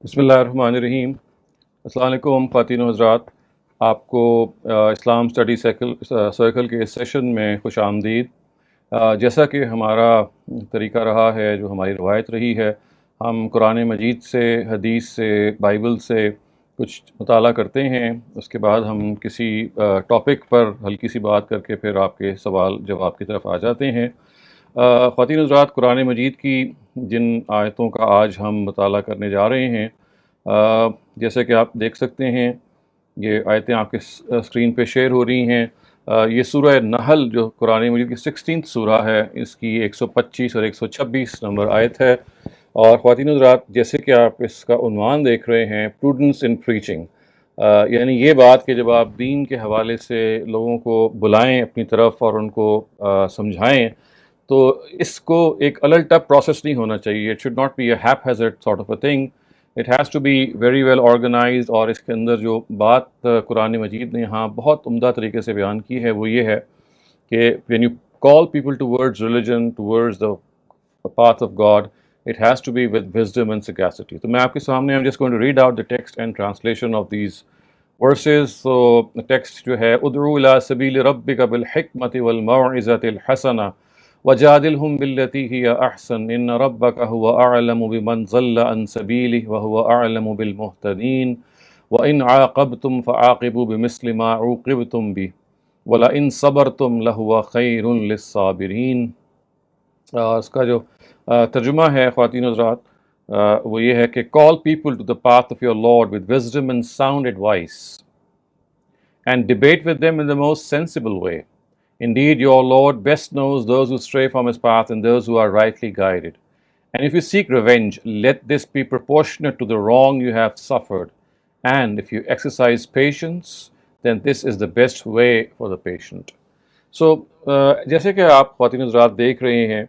بسم اللہ الرحمن الرحیم۔ السلام علیکم خواتین و حضرات، آپ کو اسلام اسٹڈی سرکل کے اس سیشن میں خوش آمدید۔ جیسا کہ ہمارا طریقہ رہا ہے، جو ہماری روایت رہی ہے، ہم قرآن مجید سے، حدیث سے، بائبل سے کچھ مطالعہ کرتے ہیں، اس کے بعد ہم کسی ٹاپک پر ہلکی سی بات کر کے پھر آپ کے سوال جواب کی طرف آ جاتے ہیں۔ خواتین حضرات، قرآن مجید کی جن آیتوں کا آج ہم مطالعہ کرنے جا رہے ہیں، جیسے کہ آپ دیکھ سکتے ہیں، یہ آیتیں آپ کے اسکرین پہ شیئر ہو رہی ہیں۔ یہ سورہ نحل جو قرآن مجید کی 16 سورہ ہے، اس کی 125 اور 126 نمبر آیت ہے۔ اور خواتین حضرات، جیسے کہ آپ اس کا عنوان دیکھ رہے ہیں، پروڈنس ان پریچنگ، یعنی یہ بات کہ جب آپ دین کے حوالے سے لوگوں کو بلائیں اپنی طرف اور ان کو سمجھائیں، تو اس کو ایک الٹ اپ پروسیس نہیں ہونا چاہیے۔ It should not be a haphazard sort of a thing, it has to be very well organised. اور اس کے اندر جو بات قرآن مجید نے یہاں بہت عمدہ طریقے سے بیان کی ہے وہ یہ ہے کہ when you call people towards religion, towards the path of God, it has to be with wisdom and sagacity۔ تو میں آپ کے سامنے I'm just going to read out the text and translation of these verses۔ So the text جو ہے، ادعو الى سبیل ربک بالحکمت والموعظۃ الحسنہ وجادلهم بالتي هي أحسن إن ربك هو أعلم بمن ضل عن سبيله وهو أعلم بالمهتدين وإن عاقبتم فعاقبوا بمثل ما عوقبتم به ولئن صبرتم لهو خير للصابرين۔ اس کا جو ترجمہ ہے خواتین حضرات، وہ یہ ہے کہ call people to the path of your Lord with wisdom and sound advice and debate with them in the most sensible way. Indeed, your Lord best knows those who stray from his path and those who are rightly guided. And if you seek revenge, let this be proportionate to the wrong you have suffered. And if you exercise patience, then this is the best way for the patient. So, جیسے کہ آپ خواتین حضرات دیکھ رہے ہیں،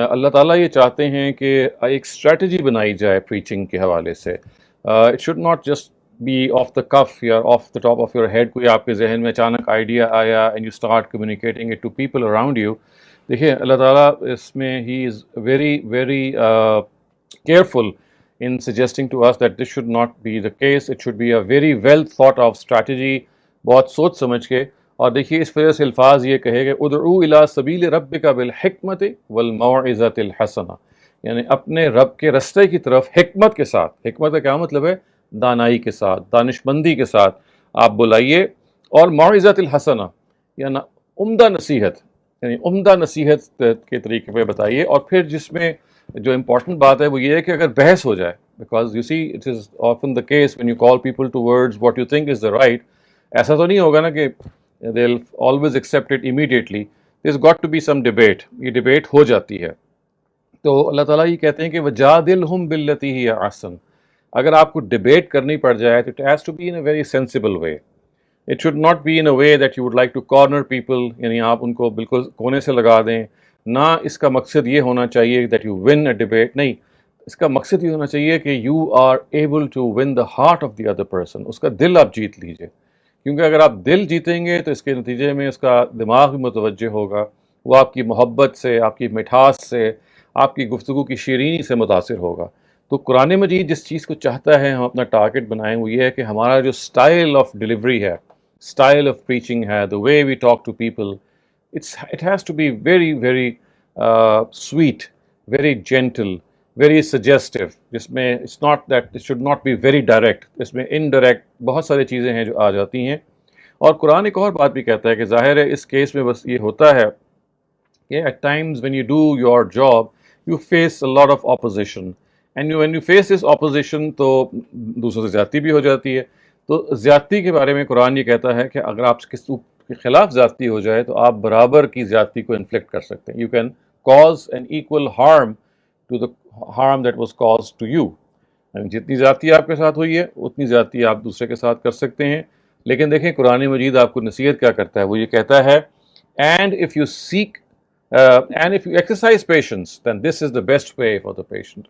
اللہ تعالیٰ یہ چاہتے ہیں کہ ایک اسٹریٹجی بنائی جائے پریچنگ کے حوالے سے۔ It should not just be off the cuff یا off the top of your head, کوئی آپ کے ذہن میں اچانک آئیڈیا آیا and you start communicating it to people around you. دیکھیے، اللہ تعالیٰ اس میں ہی is very very careful in suggesting to us that this should not be the case. It should be a very well thought of strategy، بہت سوچ سمجھ کے۔ اور دیکھیے، اس وجہ سے الفاظ یہ کہے کہ ادعو الی سبیل ربک بالحکمت والموعظۃ الحسنہ، یعنی اپنے رب کے رستے کی طرف حکمت کے ساتھ۔ حکمت کا کیا مطلب ہے؟ دانائی کے ساتھ، دانشمندی کے ساتھ آپ بلائیے، اور موعظۃ الحسنہ یعنی عمدہ نصیحت، یعنی عمدہ نصیحت کے طریقے پہ بتائیے۔ اور پھر جس میں جو امپورٹنٹ بات ہے وہ یہ ہے کہ اگر بحث ہو جائے، because you see it is often the case when you call people towards what you think is the right, ایسا تو نہیں ہوگا نا کہ they will always accept it immediately, there is got to be some debate, یہ debate ہو جاتی ہے۔ تو اللہ تعالیٰ یہ کہتے ہیں کہ وجادلہم باللتی ہی احسن، اگر آپ کو ڈبیٹ کرنی پڑ جائے تو it has to be in a very sensible way. It should not be in a way that you would like to corner people، یعنی آپ ان کو بالکل کونے سے لگا دیں۔ نہ اس کا مقصد یہ ہونا چاہیے that you win a debate، نہیں، اس کا مقصد یہ ہونا چاہیے کہ you are able to win the heart of the other person، اس کا دل آپ جیت لیجئے، کیونکہ اگر آپ دل جیتیں گے تو اس کے نتیجے میں اس کا دماغ بھی متوجہ ہوگا، وہ آپ کی محبت سے، آپ کی مٹھاس سے، آپ کی گفتگو کی شیرینی سے متاثر ہوگا۔ تو قرآن مجید جس چیز کو چاہتا ہے ہم اپنا ٹارگٹ بنائیں، وہ یہ ہے کہ ہمارا جو اسٹائل آف ڈلیوری ہے، style of preaching ہے، the way we talk to people, it has to be very very sweet, very gentle, very suggestive، جس میں it's not that it should not be very direct، اس میں indirect بہت ساری چیزیں ہیں جو آ جاتی ہیں۔ اور قرآن ایک اور بات بھی کہتا ہے کہ ظاہر ہے اس کیس میں بس یہ ہوتا ہے کہ at times when you do your job you face a lot of opposition and when you face this opposition تو دوسروں سے زیادتی بھی ہو جاتی ہے۔ تو زیادتی کے بارے میں قرآن یہ کہتا ہے کہ اگر آپ کسی کے خلاف زیادتی ہو جائے تو آپ برابر کی زیادتی کو انفلیکٹ کر سکتے ہیں۔ You can cause an equal harm to the harm that was caused to you, جتنی زیادتی آپ کے ساتھ ہوئی ہے اتنی زیادتی آپ دوسرے کے ساتھ کر سکتے ہیں۔ لیکن دیکھیں قرآن مجید آپ کو نصیحت کیا کرتا ہے، وہ یہ کہتا ہے and if you seek and if you exercise patience then this is the best way for the patient,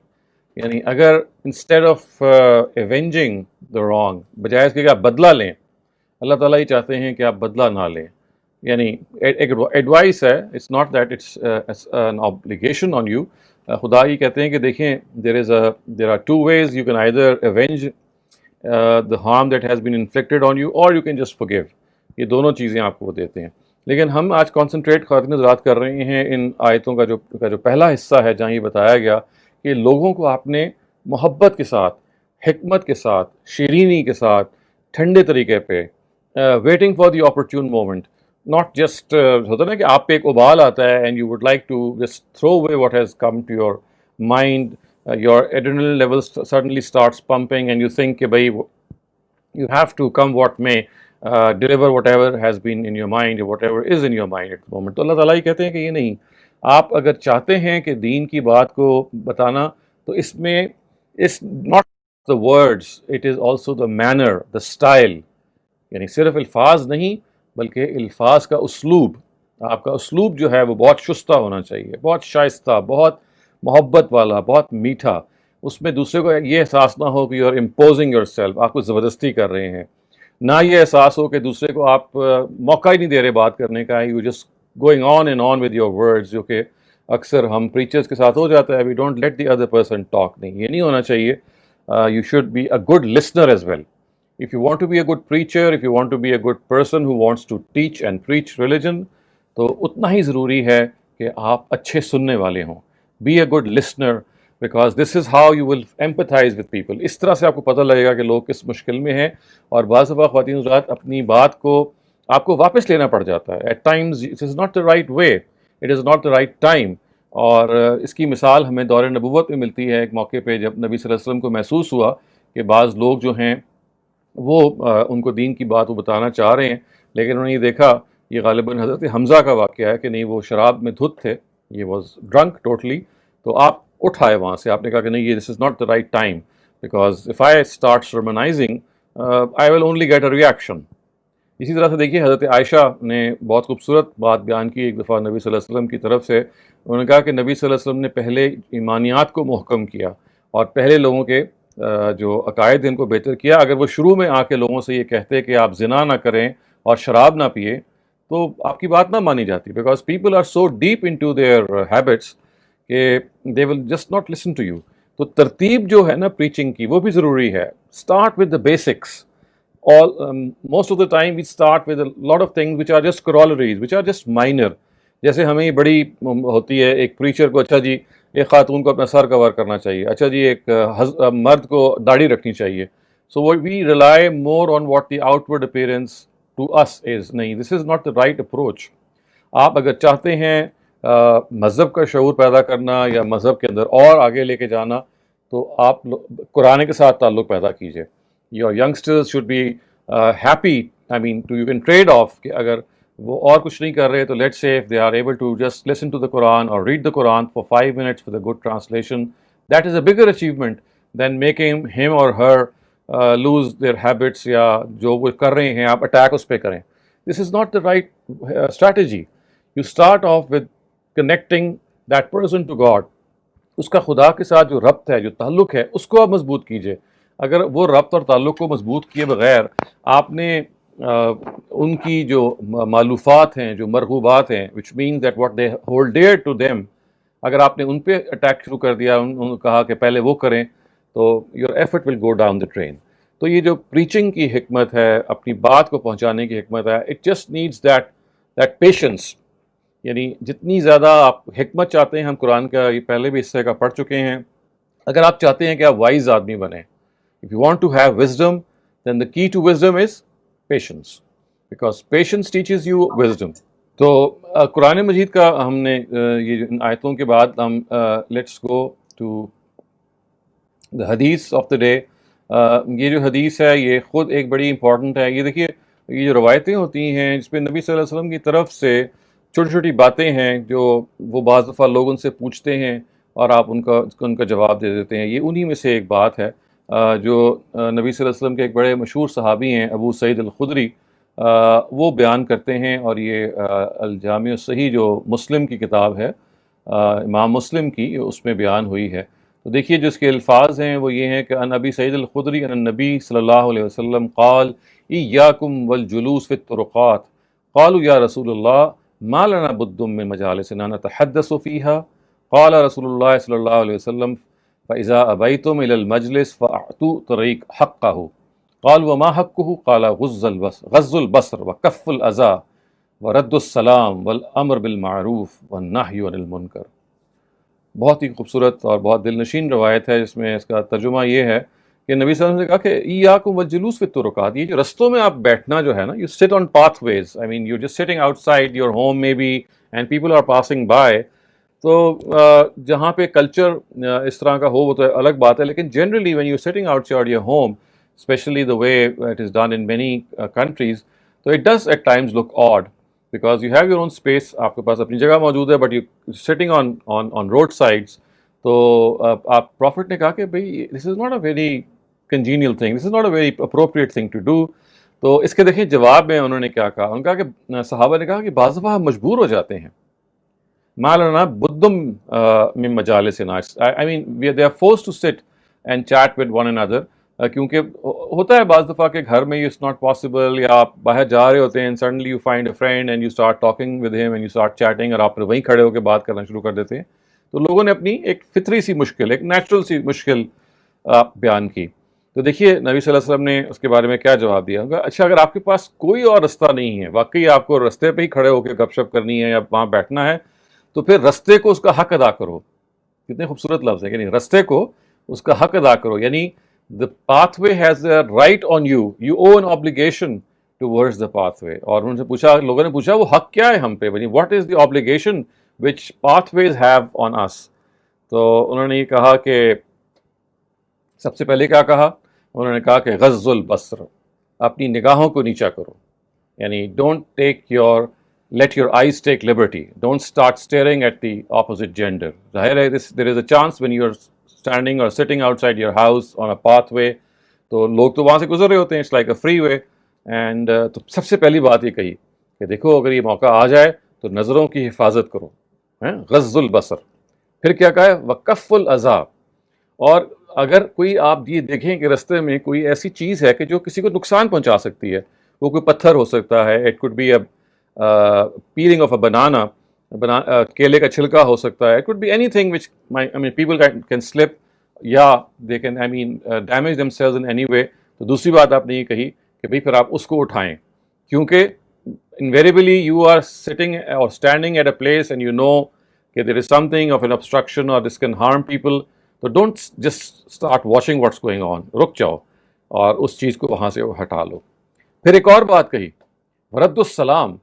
یعنی اگر instead of avenging the wrong, بجائے اس کے کہ آپ بدلہ لیں، اللہ تعالیٰ یہ چاہتے ہیں کہ آپ بدلہ نہ لیں، یعنی ایک ایڈوائس ہے، it's not that it's an obligation on you, خدا یہ کہتے ہیں کہ دیکھیں there are two ways you can either avenge the harm that has been inflicted on you or you can just forgive. یہ دونوں چیزیں آپ کو وہ دیتے ہیں. لیکن ہم آج کانسنٹریٹ خواتین حضرات کر رہے ہیں ان آیتوں کا جو پہلا حصہ ہے جہاں یہ بتایا گیا کہ لوگوں کو آپ نے محبت کے ساتھ، حکمت کے ساتھ، شیرینی کے ساتھ، ٹھنڈے طریقے پہ waiting for the opportune moment, not just ہوتا نا کہ آپ پہ ایک ابال آتا ہے and you would like to just throw away what has come to your mind, your adrenal level suddenly starts pumping and you think کہ بھائی you have to come what may, deliver whatever has been in your mind or whatever is in your mind at the moment. تو اللہ تعالیٰ یہ کہتے ہیں کہ یہ نہیں، آپ اگر چاہتے ہیں کہ دین کی بات کو بتانا تو اس میں it's not the words, it is also the manner, the style. یعنی صرف الفاظ نہیں بلکہ الفاظ کا اسلوب، آپ کا اسلوب جو ہے وہ بہت شستہ ہونا چاہیے، بہت شائستہ، بہت محبت والا، بہت میٹھا. اس میں دوسرے کو یہ احساس نہ ہو کہ you are imposing yourself, آپ کو زبردستی کر رہے ہیں. نہ یہ احساس ہو کہ دوسرے کو آپ موقع ہی نہیں دے رہے بات کرنے کا، you just going on and on with your words, جو کہ اکثر ہم پریچرز کے ساتھ ہو جاتا ہے. We don't let the other person talk. نہیں، یہ نہیں ہونا چاہیے. You should be a good listener as well. If you want to be a good preacher, if you want to be a good person who wants to teach and preach religion, تو اتنا ہی ضروری ہے کہ آپ اچھے سننے والے ہوں. Be a good listener because this is how you will empathize with people. اس طرح سے آپ کو پتہ لگے گا کہ لوگ کس مشکل میں ہیں. اور بعض دفعہ خواتین حضرات اپنی بات کو آپ کو واپس لینا پڑ جاتا ہے. At times it is not the right way, it is not the right time. اور اس کی مثال ہمیں دور نبوت میں ملتی ہے. ایک موقع پہ جب نبی صلی اللہ علیہ وسلم کو محسوس ہوا کہ بعض لوگ جو ہیں وہ ان کو دین کی بات وہ بتانا چاہ رہے ہیں، لیکن انہوں نے یہ دیکھا، یہ غالباً حضرت حمزہ کا واقعہ ہے کہ نہیں، وہ شراب میں دھت تھے، یہ واز ڈرنک ٹوٹلی. تو آپ اٹھائے وہاں سے، آپ نے کہا کہ نہیں، یہ this is not the right time because if I start sermonizing I will only get a reaction. اسی طرح سے دیکھیے حضرت عائشہ نے بہت خوبصورت بات بیان کی ایک دفعہ نبی صلی اللہ علیہ وسلم کی طرف سے. انہوں نے کہا کہ نبی صلی اللہ علیہ وسلم نے پہلے ایمانیات کو محکم کیا اور پہلے لوگوں کے جو عقائد ان کو بہتر کیا. اگر وہ شروع میں آ کے لوگوں سے یہ کہتے کہ آپ زنا نہ کریں اور شراب نہ پیے تو آپ کی بات نہ مانی جاتی، because people are so deep into their habits کہ they will just not listen to you. تو ترتیب جو ہے نا پریچنگ کی وہ بھی ضروری ہے. Start with the basics. Most of the time we start with lot of things which are just corollaries, which are just minor. جیسے ہمیں یہ بڑی ہوتی ہے ایک پریچر کو، اچھا جی ایک خاتون کو اپنا سر کور کرنا چاہیے، اچھا جی ایک مرد کو داڑھی رکھنی چاہیے. So we rely more on what the outward appearance to us از. نہیں، this is not the right approach. آپ اگر چاہتے ہیں مذہب کا شعور پیدا کرنا یا مذہب کے اندر اور آگے لے کے جانا تو آپ قرآن کے ساتھ تعلق پیدا کیجیے. Your youngsters should be happy, I mean to you can trade off کہ اگر وہ اور کچھ نہیں کر رہے تو لیٹ سے if they are able to just listen to the Quran or read the Quran for 5 minutes with a good translation, that is a bigger achievement than making him or her lose their habits یا جو وہ کر رہے ہیں آپ attack اس پہ کریں. This is not the right strategy. You start off with connecting that person to God. اس کا خدا کے ساتھ جو ربط ہے، جو تعلق ہے، اس کو آپ مضبوط کیجئے. اگر وہ ربط اور تعلق کو مضبوط کیے بغیر آپ نے ان کی جو مالوفات ہیں، جو مرغوبات ہیں، which means that what they hold dear to them، اگر آپ نے ان پہ اٹیک شروع کر دیا، انہوں نے کہا کہ پہلے وہ کریں، تو your effort will go down the drain. تو یہ جو پریچنگ کی حکمت ہے، اپنی بات کو پہنچانے کی حکمت ہے، it just needs that patience. یعنی جتنی زیادہ آپ حکمت چاہتے ہیں، ہم قرآن کا یہ پہلے بھی حصے کا پڑھ چکے ہیں، اگر آپ چاہتے ہیں کہ آپ وائز آدمی بنیں، if you want to have wisdom, then the key to wisdom is patience, because patience teaches you wisdom. تو قرآن مجید کا ہم نے یہ ان آیتوں کے بعد ہم لیٹس گو ٹو دا حدیث آف دا ڈے. یہ جو حدیث ہے یہ خود ایک بڑی امپورٹنٹ ہے. یہ دیکھیے، یہ جو روایتیں ہوتی ہیں جس پہ نبی صلی اللہ علیہ وسلم کی طرف سے چھوٹی چھوٹی باتیں ہیں جو وہ بعض دفعہ لوگ ان سے پوچھتے ہیں اور آپ ان کا جواب دے دیتے ہیں. یہ انہی میں سے ایک بات ہے جو نبی صلی اللہ علیہ وسلم کے ایک بڑے مشہور صحابی ہیں ابو سعید الخدری، وہ بیان کرتے ہیں. اور یہ الجامع الصحیح جو مسلم کی کتاب ہے، امام مسلم کی، اس میں بیان ہوئی ہے. تو دیکھیے جو اس کے الفاظ ہیں وہ یہ ہیں کہ ان ابی سعید الخدری ان النبی صلی اللہ علیہ وسلم قال ایاکم والجلوس فی الطرقات قالوا یا رسول اللہ ما لنا بد من مجالسنا نتحدث فیہا قال رسول اللہ صلی اللہ علیہ وسلم فإذا أبيتم إلى المجلس فأعطوا طريق حقه قال وما حقه قال غض البصر وكف الأذى ورد السلام والأمر بالمعروف والنهي عن المنکر. بہت ہی خوبصورت اور بہت دل نشین روایت ہے، جس میں اس کا ترجمہ یہ ہے کہ نبی صلی اللہ علیہ وسلم نے کہا کہ ایاکم والجلوس فی الطرقات، یہ جو رستوں میں آپ بیٹھنا جو ہے نا، you sit on pathways, I mean you just sitting outside your home maybe and people are passing by. تو جہاں پہ کلچر اس طرح کا ہو وہ تو الگ بات ہے، لیکن generally when you sitting outside your home especially the way it is done in many countries, so it does at times look odd because you have your own space، آپ کے پاس اپنی جگہ موجود ہے، but you sitting on road sides. تو آپ profit نے کہا کہ بھئی this is not a very congenial thing, this is not a very appropriate thing to do. تو اس کے دیکھیں جواب میں انہوں نے کیا کہا، انہوں نے کہا کہ صحابہ نے کہا کہ بعض دفعہ ہم مجبور ہو جاتے ہیں، ما لنا بدم من مجالسنا، I mean they are forced to sit and chat with one another، کیونکہ ہوتا ہے بعض دفعہ کہ گھر میں اٹس ناٹ پاسبل، یا آپ باہر جا رہے ہوتے ہیں suddenly you find a friend and you start talking with him and you start chatting, اور آپ پھر وہیں کھڑے ہو کے بات کرنا شروع کر دیتے ہیں. تو لوگوں نے اپنی ایک فطری سی مشکل، ایک نیچرل سی مشکل بیان کی. تو دیکھیے نبی صلی اللہ علیہ وسلم نے اس کے بارے میں کیا جواب دیا. اچھا اگر آپ کے پاس کوئی اور رستہ نہیں ہے، واقعی آپ کو رستے پہ ہی کھڑے ہو کے گپ شپ کرنی ہے یا وہاں بیٹھنا ہے، تو پھر رستے کو اس کا حق ادا کرو. کتنے خوبصورت لفظ ہے، یعنی رستے کو اس کا حق ادا کرو، یعنی the pathway has a right on you, you owe an obligation towards the pathway. اور ان سے پوچھا، لوگوں نے پوچھا وہ حق کیا ہے ہم پہ، what is the obligation which pathways have on us. تو انہوں نے یہ کہا کہ سب سے پہلے کیا کہا، انہوں نے کہا کہ غض البصر، اپنی نگاہوں کو نیچا کرو، یعنی let your eyes take liberty, don't start staring at the opposite gender. ظاہر ہے there is a chance when you're standing or sitting outside your house on a pathway، تو لوگ تو وہاں سے گزر رہے ہوتے ہیں، it's like a freeway، and تو سب سے پہلی بات یہ کہی کہ دیکھو اگر یہ موقع آ جائے تو نظروں کی حفاظت کرو، غض البصر. پھر کیا کہا ہے، وکف الاذی، اور اگر کوئی آپ یہ دیکھیں کہ رستے میں کوئی ایسی چیز ہے کہ جو کسی کو نقصان پہنچا سکتی ہے، وہ کوئی پتھر ہو سکتا ہے، it could be a peeling of a banana, کیلے کا چھلکا ہو سکتا ہے، it could be anything which people can slip یا they can damage themselves in any way. تو دوسری بات آپ نے یہ کہی کہ بھئی پھر آپ اس کو اٹھائیں، کیونکہ انویریبلی یو آر سٹنگ اور standing at a place and you know کہ there is something of an obstruction اور دس کین ہارم پیپل. تو don't just start watching what's going on, رک جاؤ اور اس چیز کو وہاں سے ہٹا لو. پھر ایک اور بات کہی، رد السلام،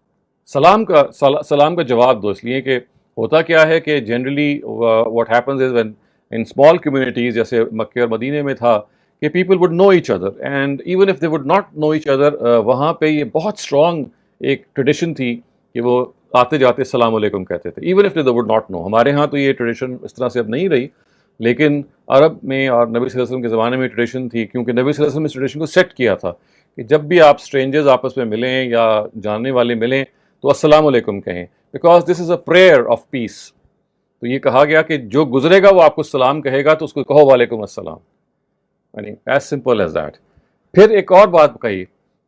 سلام کا جواب دو. اس لیے کہ ہوتا کیا ہے کہ generally what happens is when in small communities جیسے مکے اور مدینے میں تھا کہ people would know each other, and even if they would not know each other, وہاں پہ یہ بہت اسٹرانگ ایک ٹریڈیشن تھی کہ وہ آتے جاتے السلام علیکم کہتے تھے، even if they would not know. ہمارے ہاں تو یہ ٹریڈیشن اس طرح سے اب نہیں رہی، لیکن عرب میں اور نبی صلی اللہ علیہ وسلم کے زمانے میں ٹریڈیشن تھی، کیونکہ نبی صلی اللہ علیہ وسلم نے اس ٹریڈیشن کو سیٹ کیا تھا کہ جب بھی آپ اسٹرینجرز آپس میں ملیں یا جاننے والے ملیں تو السلام علیکم کہیں، because this is a prayer of peace. تو یہ کہا گیا کہ جو گزرے گا وہ آپ کو سلام کہے گا تو اس کو کہو وعلیکم السلام، یعنی ایز سمپل ایز دیٹ. پھر ایک اور بات کہی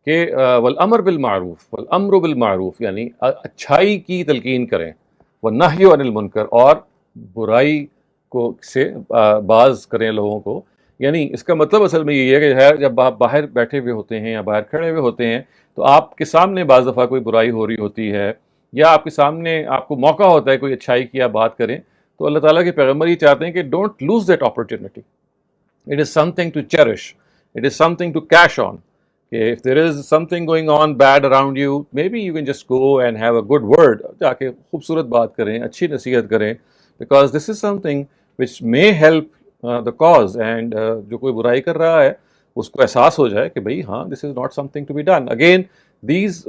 کہ والامر بالمعروف، یعنی اچھائی کی تلقین کریں، والنہی عن المنکر، اور برائی کو سے باز کریں لوگوں کو. یعنی اس کا مطلب اصل میں یہ ہے کہ جب آپ باہر بیٹھے ہوئے ہوتے ہیں یا باہر کھڑے ہوئے ہوتے ہیں تو آپ کے سامنے بعض دفعہ کوئی برائی ہو رہی ہوتی ہے، یا آپ کے سامنے آپ کو موقع ہوتا ہے کوئی اچھائی کی آپ بات کریں، تو اللہ تعالیٰ کے پیغمبر یہ چاہتے ہیں کہ don't lose that opportunity. It is something to cherish, it is something to cash on. کہ if there is something going on bad around you, maybe you can just go and have a good word، جا کے خوبصورت بات کریں، اچھی نصیحت کریں، because this is something which may help the cause. And جو کوئی برائی کر رہا ہے اس کو احساس ہو جائے کہ بھئی ہاں this is not something to be done. Again, these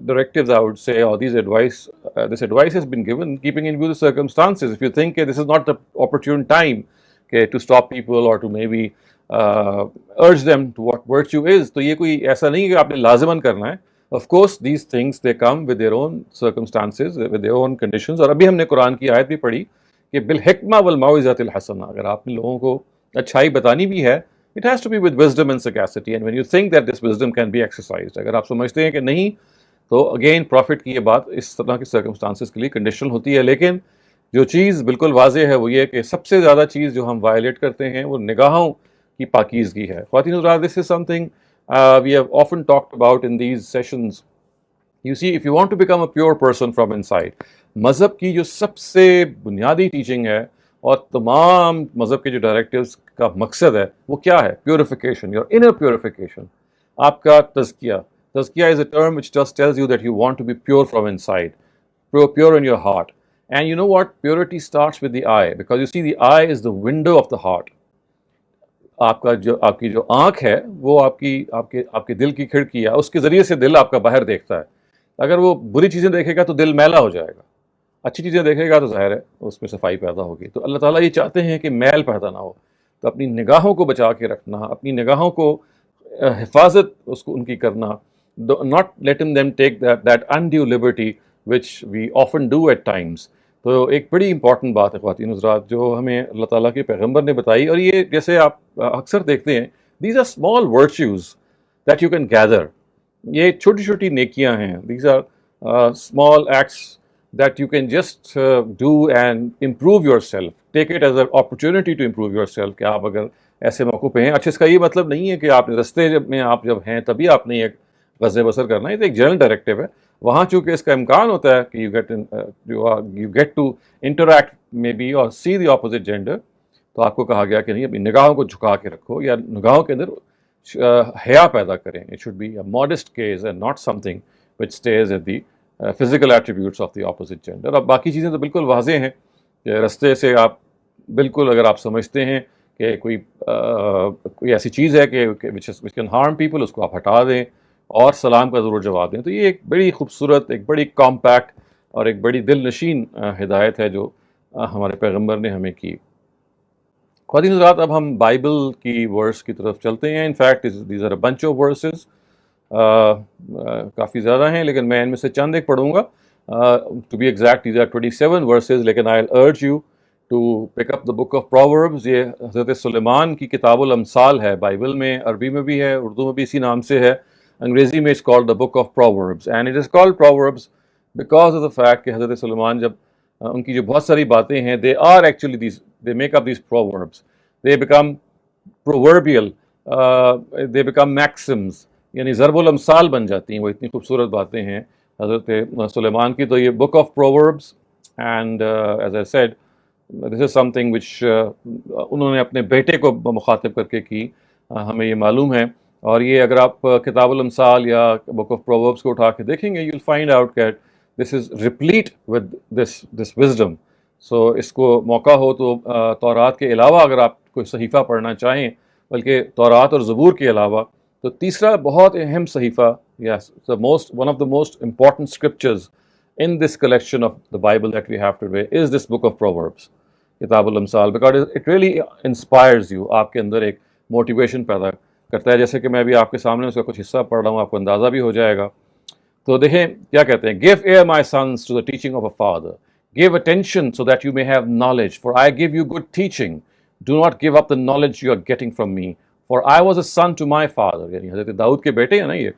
directives I would say, or this advice has been given keeping in view the circumstances. If you think this is not the opportune time to stop people or to maybe urge them to what virtue is, تو یہ کوئی ایسا نہیں کہ آپ نے لازماً کرنا ہے. Of course these things they come with their own circumstances, with their own conditions. اور ابھی ہم نے قرآن کی آیت بھی پڑھی کہ بالحکمہ والموعظۃ الحسنہ، اگر آپ نے لوگوں کو اچھائی بتانی بھی ہے، it has to be with wisdom and sagacity, and when you think that this wisdom can be exercised. اگر آپ سمجھتے ہیں کہ نہیں، تو اگین پروفٹ کی یہ بات اس طرح کی سرکمسٹانسز کے لیے کنڈیشنل ہوتی ہے. لیکن جو چیز بالکل واضح ہے وہ یہ کہ سب سے زیادہ چیز جو ہم وائلیٹ کرتے ہیں وہ نگاہوں کی پاکیزگی ہے. خواتین حضرات, this is something we have often talked about in these sessions. You see, if you want to become a pure person from inside, مذہب کی جو سب سے بنیادی ٹیچنگ ہے اور تمام مذہب کے جو ڈائریکٹیوز کا مقصد ہے وہ کیا ہے؟ پیوریفیکیشن, یور انر پیوریفیکیشن, آپ کا تزکیہ. تزکیہ is a term which just tells you that you want to be pure from inside, pure in your heart. And you know what? Purity starts with the eye, because you see the eye is the window of the heart. آپ کی جو آنکھ ہے وہ آپ کے دل کی کھڑکی ہے, اس کے ذریعے سے دل آپ کا باہر دیکھتا ہے. اگر وہ بری چیزیں دیکھے گا تو دل میلا ہو جائے گا, اچھی چیزیں دیکھے گا تو ظاہر ہے اس میں صفائی پیدا ہوگی. تو اللہ تعالیٰ یہ چاہتے ہیں کہ میل پیدا نہ ہو, تو اپنی نگاہوں کو بچا کے رکھنا, اپنی نگاہوں کو حفاظت اس کو ان کی کرنا, not letting them take that undue liberty which we often do at times. تو ایک بڑی امپورٹنٹ بات ہے خواتین حضرات جو ہمیں اللہ تعالیٰ کے پیغمبر نے بتائی, اور یہ جیسے آپ اکثر دیکھتے ہیں, these are small virtues that you can gather. یہ چھوٹی چھوٹی نیکیاں ہیں, these are small acts that you can just do and improve yourself. Take it as an opportunity to improve yourself, کہ آپ اگر ایسے موقع پہ ہیں. اچھا, اس کا یہ مطلب نہیں ہے کہ آپ رستے میں آپ جب ہیں تبھی آپ نے ایک غزہ بسر کرنا ہے, یہ ایک جنرل ڈائریکٹیو ہے. وہاں چونکہ اس کا امکان ہوتا ہے کہ you get to interact maybe or see the opposite gender, تو آپ کو کہا گیا کہ نہیں, اپنی نگاہوں کو جھکا کے رکھو یا نگاہوں کے اندر حیا پیدا کریں. It should be a modest case and not something which stays at the physical attributes of the opposite gender. اب باقی چیزیں تو بالکل واضح ہیں کہ رستے سے آپ بالکل اگر آپ سمجھتے ہیں کہ کوئی ایسی چیز ہے کہ which can harm people, اس کو آپ ہٹا دیں اور سلام کا ضرور جواب دیں. تو یہ ایک بڑی خوبصورت, ایک بڑی کمپیکٹ اور ایک بڑی دل نشین ہدایت ہے جو ہمارے پیغمبر نے ہمیں کی. خواتین حضرات, اب ہم بائبل کی ورس کی طرف چلتے ہیں. In fact these are a bunch of verses, کافی زیادہ ہیں لیکن میں ان میں سے چند ایک پڑھوں گا. To be exact these are 27 verses, لیکن I will urge you to pick up the book of proverbs. یہ حضرت سلیمان کی کتاب الامثال ہے, بائبل میں عربی میں بھی ہے, اردو میں بھی اسی نام سے ہے, انگریزی میں it's called the book of proverbs. And it is called proverbs because of the fact کہ حضرت سلیمان جب ان کی جو بہت ساری باتیں ہیں, they are actually these, they make up these proverbs, they become proverbial, they become maxims, یعنی ضرب الامثال بن جاتی ہیں. وہ اتنی خوبصورت باتیں ہیں حضرت سلیمان کی. تو یہ book of proverbs, and as I said this is something which انہوں نے اپنے بیٹے کو مخاطب کر کے کی, ہمیں یہ معلوم ہے. اور یہ اگر آپ کتاب الامثال یا بک آف پرووربس کو اٹھا کے دیکھیں گے, you will find out that this is replete with this wisdom. So اس کو موقع ہو تو تورات کے علاوہ اگر آپ کوئی صحیفہ پڑھنا چاہیں, بلکہ تورات اور زبور کے علاوہ, تو تیسرا بہت اہم صحیفہ, yes, one of the most important scriptures in this collection of the Bible that we have today is this book of Proverbs, کتاب الامثال, because it really inspires you. آپ کے اندر ایک موٹیویشن پیدا کرتا ہے. جیسے کہ میں بھی آپ کے سامنے اس کا کچھ حصہ پڑھ رہا ہوں, آپ کو اندازہ بھی ہو جائے گا. تو دیکھیں کیا کہتے ہیں, give ear my sons to the teaching of a father, give attention so that you may have knowledge, for I give you good teaching, do not give up the knowledge you are getting from me, for I was a son to my father. یعنی حضرت داؤد کے بیٹے ہیں نا یہ,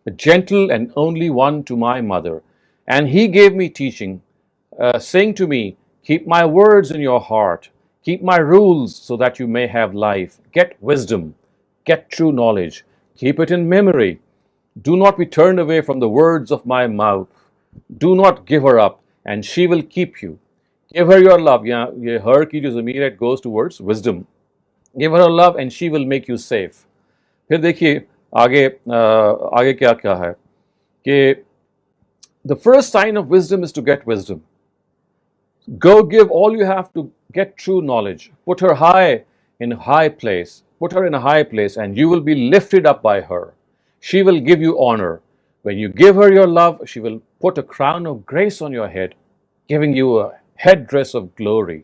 a gentle and only one to my mother, and he gave me teaching, saying to me, keep my words in your heart, keep my rules so that you may have life, get wisdom, get true knowledge, keep it in memory, do not be turned away from the words of my mouth, do not give her up and she will keep you, give her your love. یہاں یہ her کی جو ضمیر ہے, it goes towards wisdom, give her love and she will make you safe. پھر دیکھیے آگے کیا ہے کہ the first sign of wisdom is to get wisdom. Go give all you have to get true knowledge, put her in a high place, put her in a high place and you will be lifted up by her. She will give you honor. When you give her your love, she will put a crown of grace on your head, giving you a headdress of glory.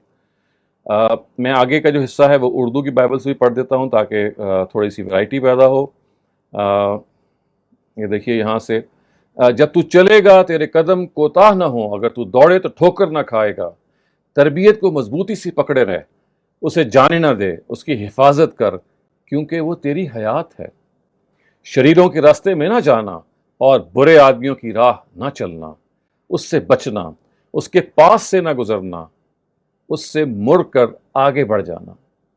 میں آگے کا جو حصہ ہے وہ اردو کی Bible سے بھی پڑھ دیتا ہوں تاکہ تھوڑی سی ورائٹی پیدا ہو. یہ دیکھیے یہاں سے, جب تو چلے گا تیرے قدم کوتاہ نہ ہو, اگر تو دوڑے تو ٹھوکر نہ کھائے گا. تربیت کو مضبوطی سے پکڑے رہ, اسے جانے نہ دے, اس کی حفاظت کر کیونکہ وہ تیری حیات ہے. شریروں کے راستے میں نہ جانا اور برے آدمیوں کی راہ نہ چلنا. اس سے بچنا, اس کے پاس سے نہ گزرنا. اس سے مڑ کر آگے بڑھ جانا،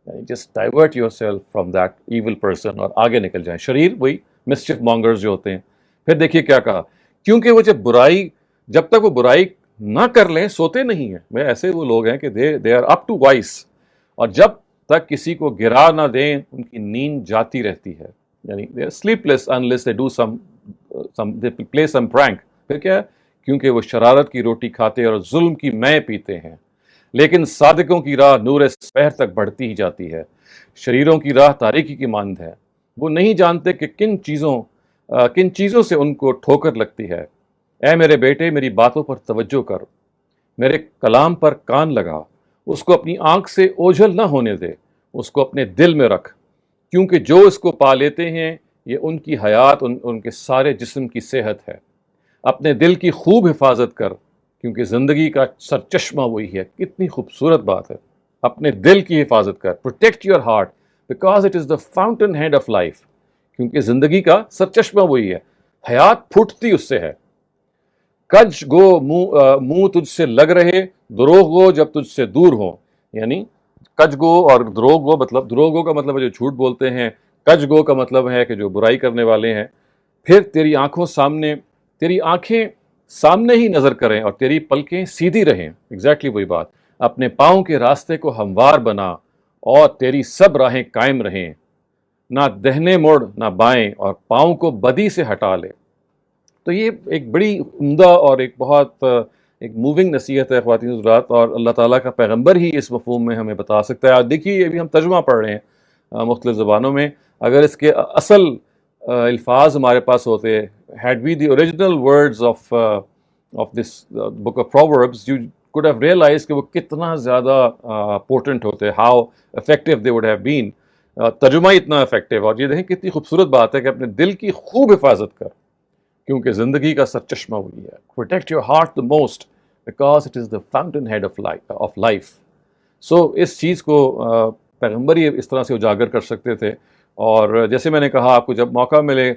یعنی just divert yourself from that evil person اور آگے نکل جائیں. شریر وہی مسچف مانگرز جو ہوتے ہیں. پھر دیکھیے کیا کہا، کیونکہ وہ جب تک وہ برائی نہ کر لیں سوتے نہیں ہیں. میں ایسے وہ لوگ ہیں کہ they are up to vice, اور جب تک کسی کو گرا نہ دیں ان کی نیند جاتی رہتی ہے. یعنی they are sleepless unless they do they play some prank. پھر کیا ہے، کیونکہ وہ شرارت کی روٹی کھاتے اور ظلم کی مے پیتے ہیں. لیکن صادقوں کی راہ نور سپہر تک بڑھتی ہی جاتی ہے، شریروں کی راہ تاریکی کی مانند ہے. وہ نہیں جانتے کہ کن چیزوں سے ان کو ٹھوکر لگتی ہے. اے میرے بیٹے میری باتوں پر توجہ کر، میرے کلام پر کان لگا، اس کو اپنی آنکھ سے اوجھل نہ ہونے دے، اس کو اپنے دل میں رکھ، کیونکہ جو اس کو پا لیتے ہیں یہ ان کی حیات ان کے سارے جسم کی صحت ہے. اپنے دل کی خوب حفاظت کر، کیونکہ زندگی کا سرچشمہ وہی ہے. کتنی خوبصورت بات ہے. اپنے دل کی حفاظت کر، protect your heart because it is the fountainhead of life. کیونکہ زندگی کا سرچشمہ وہی ہے، حیات پھوٹتی اس سے ہے. کج گو منہ تجھ سے لگ رہے، دروغ گو جب تجھ سے دور ہو. یعنی کج گو اور دروغ گو، مطلب دروغ گو کا مطلب ہے جو جھوٹ بولتے ہیں، کج گو کا مطلب ہے کہ جو برائی کرنے والے ہیں. پھر تیری آنکھیں سامنے ہی نظر کریں اور تیری پلکیں سیدھی رہیں. ایگزیکٹلی وہی بات. اپنے پاؤں کے راستے کو ہموار بنا اور تیری سب راہیں قائم رہیں. نہ دہنے مڑ نہ بائیں اور پاؤں کو بدی سے ہٹا لے. تو یہ ایک بڑی عمدہ اور ایک بہت ایک موونگ نصیحت ہے خواتین حضرات، اور اللہ تعالیٰ کا پیغمبر ہی اس مفہوم میں ہمیں بتا سکتا ہے. اور دیکھیے یہ بھی ہم ترجمہ پڑھ رہے ہیں مختلف زبانوں میں. اگر اس کے اصل الفاظ ہمارے پاس ہوتے، had we the original words of this book of Proverbs, you could have realized کہ وہ کتنا زیادہ پورٹنٹ ہوتے، how effective they would have been. ترجمہ ہی اتنا افیکٹو. اور یہ دیکھیں کتنی خوبصورت بات ہے کہ اپنے دل کی خوب حفاظت کر، کیونکہ زندگی کا سرچشمہ وہی ہے. Protect your heart the most because it is the fountain head of life. So اس چیز کو پیغمبر ہی اس طرح سے اجاگر کر سکتے تھے. اور جیسے میں نے کہا آپ کو جب موقع ملے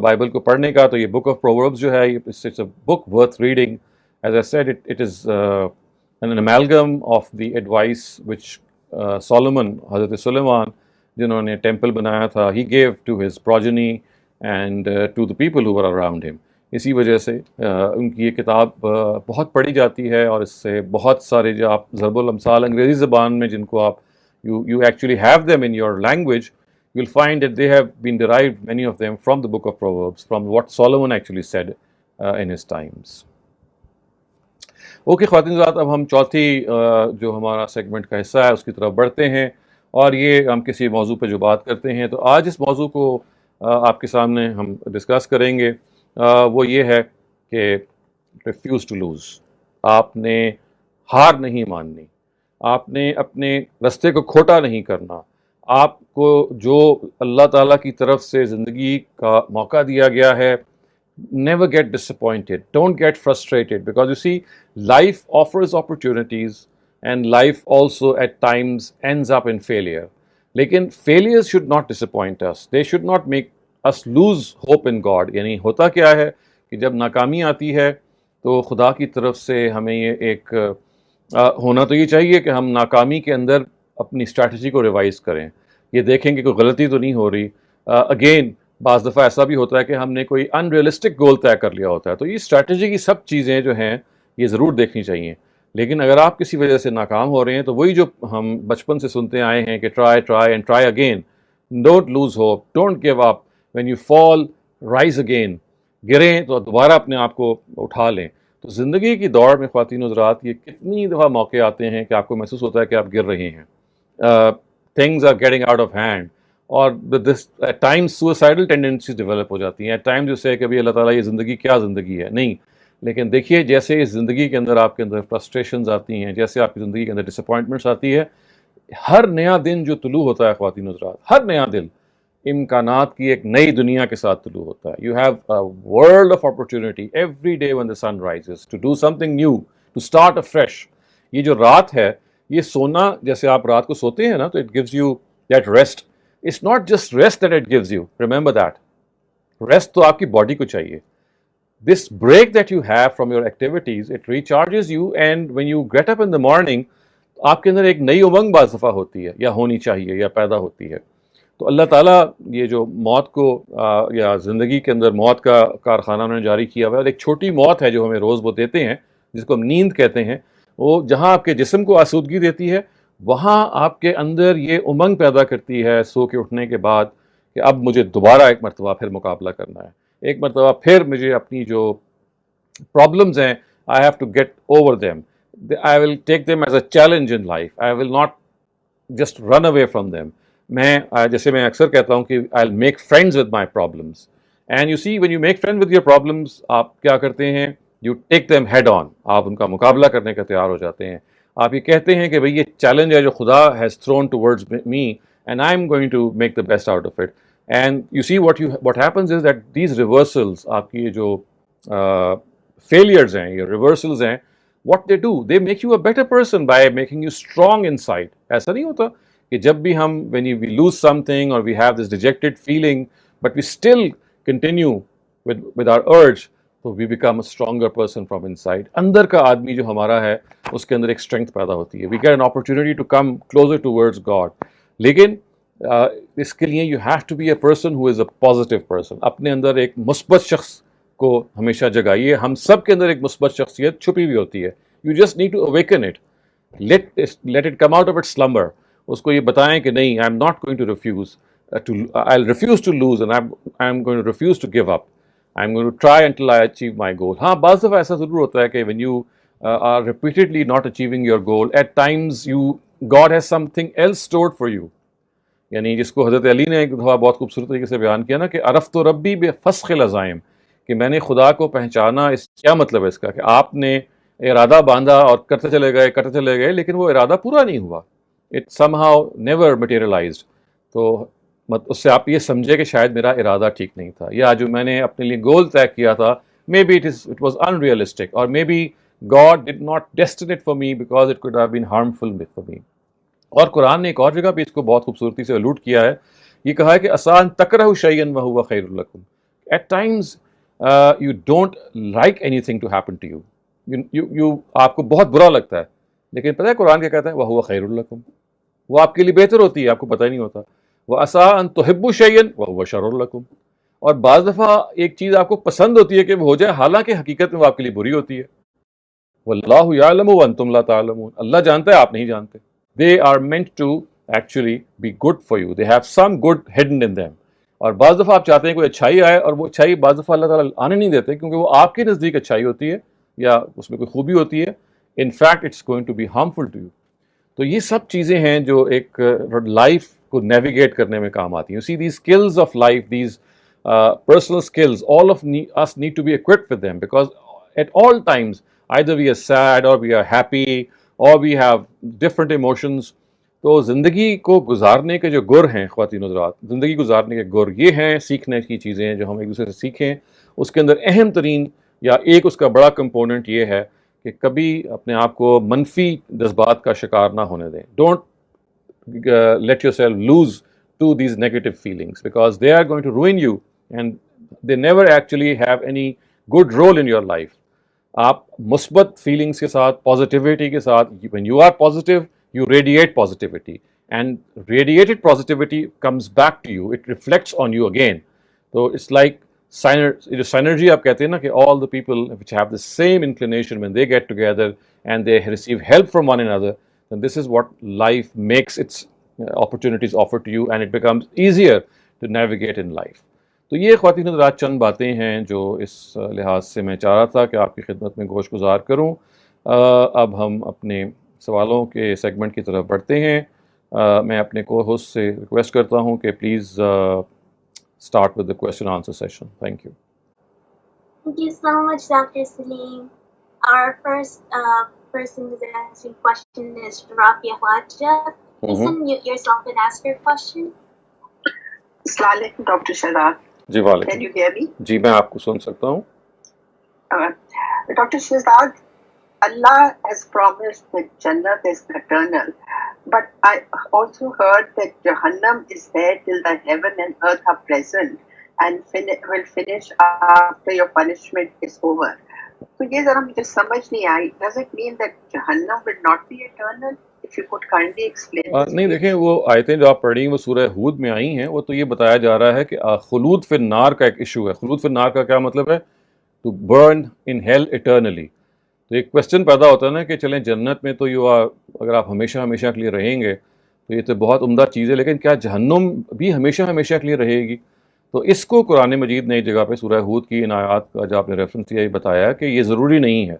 بائبل کو پڑھنے کا تو یہ بک آف پرووربس جو ہے it's a book worth reading. As I said it is an amalgam of the advice which Solomon, حضرت سلیمان جنہوں نے ٹیمپل بنایا تھا, he gave to his progeny and to the people who were around him. اسی وجہ سے ان کی یہ کتاب بہت پڑھی جاتی ہے, اور اس سے بہت سارے جو آپ ضرب الامثال انگریزی زبان میں جن کو آپ you actually have them in your language, you'll find that they have been derived, many of them, from the book of Proverbs, from what Solomon actually said in his times. Okay خواتین حضرات, اب ہم چوتھی جو ہمارا segment کا حصہ ہے اس کی طرف بڑھتے ہیں, اور یہ ہم کسی موضوع پہ جو بات کرتے ہیں. تو آج اس موضوع کو آپ کے سامنے ہم ڈسکس کریں گے. وہ یہ ہے کہ ریفیوز ٹو لوز. آپ نے ہار نہیں ماننی, آپ نے اپنے رستے کو کھوٹا نہیں کرنا. آپ کو جو اللہ تعالیٰ کی طرف سے زندگی کا موقع دیا گیا ہے, never get disappointed, don't get frustrated, because you see life offers opportunities and life also at times ends up in failure. لیکن failures should not disappoint us, they should not make us lose hope in God. یعنی ہوتا کیا ہے کہ جب ناکامی آتی ہے تو خدا کی طرف سے ہمیں یہ ایک ہونا تو یہ چاہیے کہ ہم ناکامی کے اندر اپنی اسٹریٹجی کو ریوائز کریں, یہ دیکھیں کہ کوئی غلطی تو نہیں ہو رہی. اگین بعض دفعہ ایسا بھی ہوتا ہے کہ ہم نے کوئی ان ریئلسٹک گول طے کر لیا ہوتا ہے, تو یہ اسٹریٹجی کی سب چیزیں جو ہیں یہ ضرور دیکھنی چاہیے. لیکن اگر آپ کسی وجہ سے ناکام ہو رہے ہیں تو وہی جو ہم بچپن سے سنتے آئے ہیں کہ try and try again, don't lose hope, don't give up, when you fall rise again. گریں تو دوبارہ اپنے آپ کو اٹھا لیں. تو زندگی کی دوڑ میں خواتین حضرات یہ کتنی دفعہ موقع آتے ہیں کہ آپ کو محسوس ہوتا ہے کہ آپ گر رہے ہیں, things are getting out of hand, اور at times suicidal tendencies develop ہو جاتی ہیں. at times you say کہ ابھی اللہ تعالیٰ یہ زندگی کیا زندگی ہے, نہیں. لیکن دیکھیے جیسے اس زندگی کے اندر آپ کے اندر فرسٹریشنز آتی ہیں, جیسے آپ کی زندگی کے اندر ڈس اپوائنٹمنٹس آتی ہے, ہر نیا دن جو طلوع ہوتا ہے خواتین حضرات, ہر نیا دن امکانات کی ایک نئی دنیا کے ساتھ طلوع ہوتا ہے. You have a world of opportunity every day when the sun rises to do something new, to start afresh. یہ جو رات ہے, یہ سونا, جیسے آپ رات کو سوتے ہیں نا, تو it gives you that rest. It's not just rest that it gives you, remember that. Rest تو آپ کی باڈی کو چاہیے. This break that you have from your activities, it recharges you, and when you get up in the morning, آپ کے اندر ایک نئی امنگ بعض دفعہ ہوتی ہے یا ہونی چاہیے یا پیدا ہوتی ہے. تو اللہ تعالیٰ یہ جو موت کو یا زندگی کے اندر موت کا کارخانہ انہوں نے جاری کیا ہوا ہے، اور ایک چھوٹی موت ہے جو ہمیں روز وہ دیتے ہیں جس کو ہم نیند کہتے ہیں، وہ جہاں آپ کے جسم کو آسودگی دیتی ہے وہاں آپ کے اندر یہ امنگ پیدا کرتی ہے سو کے اٹھنے کے بعد کہ اب مجھے دوبارہ ایک مرتبہ پھر مقابلہ کرنا ہے، ایک مرتبہ پھر مجھے اپنی جو پرابلمز ہیں I have to get over them. I will take them as a challenge in life. I will not just run away from them. میں جیسے میں اکثر کہتا ہوں کہ I'll make friends with my problems. And you see, when you make friends with your problems, آپ کیا کرتے ہیں؟ You take them head on. آپ ان کا مقابلہ کرنے کا تیار ہو جاتے ہیں. آپ یہ کہتے ہیں کہ بھئی یہ چیلنج ہے جو خدا has thrown towards me and I'm going to make the best out of it. And you see what happens is that these reversals, آپ کی جو failures ہیں یا reversals ہیں, what they do, they make you a better person by making you strong inside. ایسا نہیں ہوتا کہ جب بھی ہم we lose something or we have this dejected feeling but we still continue with our urge, so we become a stronger person from inside. اندر کا آدمی جو ہمارا ہے اس کے اندر ایک strength پیدا ہوتی ہے. We get an opportunity to come closer towards God. لیکن اس کے لیے you have to be a person who is a positive person. اپنے اندر ایک مثبت شخص کو ہمیشہ جگائیے. ہم سب کے اندر ایک مثبت شخصیت چھپی ہوئی ہوتی ہے. You just need to awaken it. Let it come out of its slumber. اس کو یہ بتائیں کہ نہیں, I'm not going to refuse. I'll refuse to lose and I'm going to refuse to give up. I'm going to try until I achieve my goal. ہاں بعض دفعہ ایسا ضرور ہوتا ہے کہ when you are repeatedly not achieving your goal, at times God has something else stored for you. یعنی جس کو حضرت علی نے ایک دفعہ بہت خوبصورت طریقے سے بیان کیا نا کہ عرفت ربی بفسخ العزائم، کہ میں نے خدا کو پہچانا. اس کیا مطلب ہے اس کا؟ کہ آپ نے ارادہ باندھا اور کرتے چلے گئے لیکن وہ ارادہ پورا نہیں ہوا. It some how never materialised. تو اس سے آپ یہ سمجھے کہ شاید میرا ارادہ ٹھیک نہیں تھا، یا جو میں نے اپنے لیے گول طے کیا تھا maybe it was unrealistic, اور maybe God did not destine it for me because it could have been harmful for me. اور قرآن نے ایک اور جگہ پہ اس کو بہت خوبصورتی سے الوٹ کیا ہے. یہ کہا ہے کہ آسان تکرہ شیئن وہو خیر لکم. At times you don't like anything to happen to you. آپ کو بہت برا لگتا ہے لیکن پتہ ہے قرآن کیا کہتا ہے؟ وہو خیر لکم. وہ آپ کے لیے بہتر ہوتی ہے، آپ کو پتہ ہی نہیں ہوتا. وعسیٰ ان تحبوا شیئا وہو شر لکم. اور بعض دفعہ ایک چیز آپ کو پسند ہوتی ہے کہ وہ ہو جائے حالانکہ حقیقت میں وہ آپ کے لیے بری ہوتی ہے. واللہ یعلم وانتم لا تعلمون. اللہ جانتا ہے، آپ نہیں جانتے. They are meant to actually be good for you. They have some good hidden in them. اور بعض دفعہ آپ چاہتے ہیں کوئی اچھائی آئے اور وہ اچھائی بعض دفعہ اللہ تعالیٰ آنے نہیں دیتے کیونکہ وہ آپ کے نزدیک اچھائی ہوتی ہے یا اس میں کوئی خوبی ہوتی ہے. In fact it's going to be harmful to you. تو یہ سب چیزیں ہیں جو ایک لائف کو نیویگیٹ کرنے میں کام آتی ہیں. You see these skills of life, these personal skills, all of us need to be equipped with them because at all times either we are sad or we are happy or we have different emotions. تو زندگی کو گزارنے کے جو گر ہیں خواتین حضرات، زندگی گزارنے کے گر یہ ہیں سیکھنے کی چیزیں جو ہم ایک دوسرے سے سیکھیں. اس کے اندر اہم ترین یا ایک اس کا بڑا کمپوننٹ یہ ہے کہ کبھی اپنے آپ کو منفی جذبات کا شکار نہ ہونے دیں. Don't let yourself lose to these negative feelings because they are going to ruin you and they never actually have any good role in your life. آپ مثبت فیلنگس کے ساتھ، پازیٹیوٹی کے ساتھ، when you are positive you radiate positivity and radiated positivity comes back to you, it reflects on you again. So it's like synergy آپ کہتے ہیں نا کہ all the people which have the same inclination when they get together and they receive help from one another, then this is what life makes its opportunities offer to you and it becomes easier to navigate in life. تو یہ خواتین حضرات چند باتیں ہیں جو اس لحاظ سے میں چاہ رہا تھا کہ آپ کی خدمت میں گوش گزار کروں. اب ہم اپنے سوالوں کے سیگمنٹ کی طرف بڑھتے ہیں. میں اپنے کو ہوسٹ سے ریکویسٹ کرتا ہوں کہ please start with the question answer session. Thank you. Thank you so much, Dr. Salim. Our first person who's answering question is Rabia Hajja. Please unmute yourself and ask your question. السلام علیکم doctor Shahzad. جی وعلیکم. Can you hear me? جی میں آپ کو سن سکتا ہوں. Doctor Shahzad, Allah has promised that Jannat is eternal, but I also heard that Jahannam is there till the heaven and earth are present and will finish after your punishment is over. تو یہ ذرا مجھے سمجھ نہیں آئی. Does it mean that Jahannam will not be eternal? if you could kindly explain this. نہیں دیکھیں وہ آیتیں جو آپ پڑھ رہی ہیں وہ سورہ ہود میں آئی ہیں، وہ تو یہ بتایا جا رہا ہے کہ خلود فی النار کا ایک ایشو ہے. خلود فی النار کا کیا مطلب ہے؟ To burn in hell eternally. تو ایک کوشچن پیدا ہوتا ہے نا کہ چلیں جنت میں تو اگر آپ ہمیشہ ہمیشہ کے لیے رہیں گے تو یہ تو بہت عمدہ چیز ہے، لیکن کیا جہنم بھی ہمیشہ ہمیشہ کے لیے رہے گی؟ تو اس کو قرآن مجید نے ایک جگہ پہ سورہ ہود کی ان آیات کا جو آپ نے ریفرنس دیا یہ بتایا کہ یہ ضروری نہیں ہے،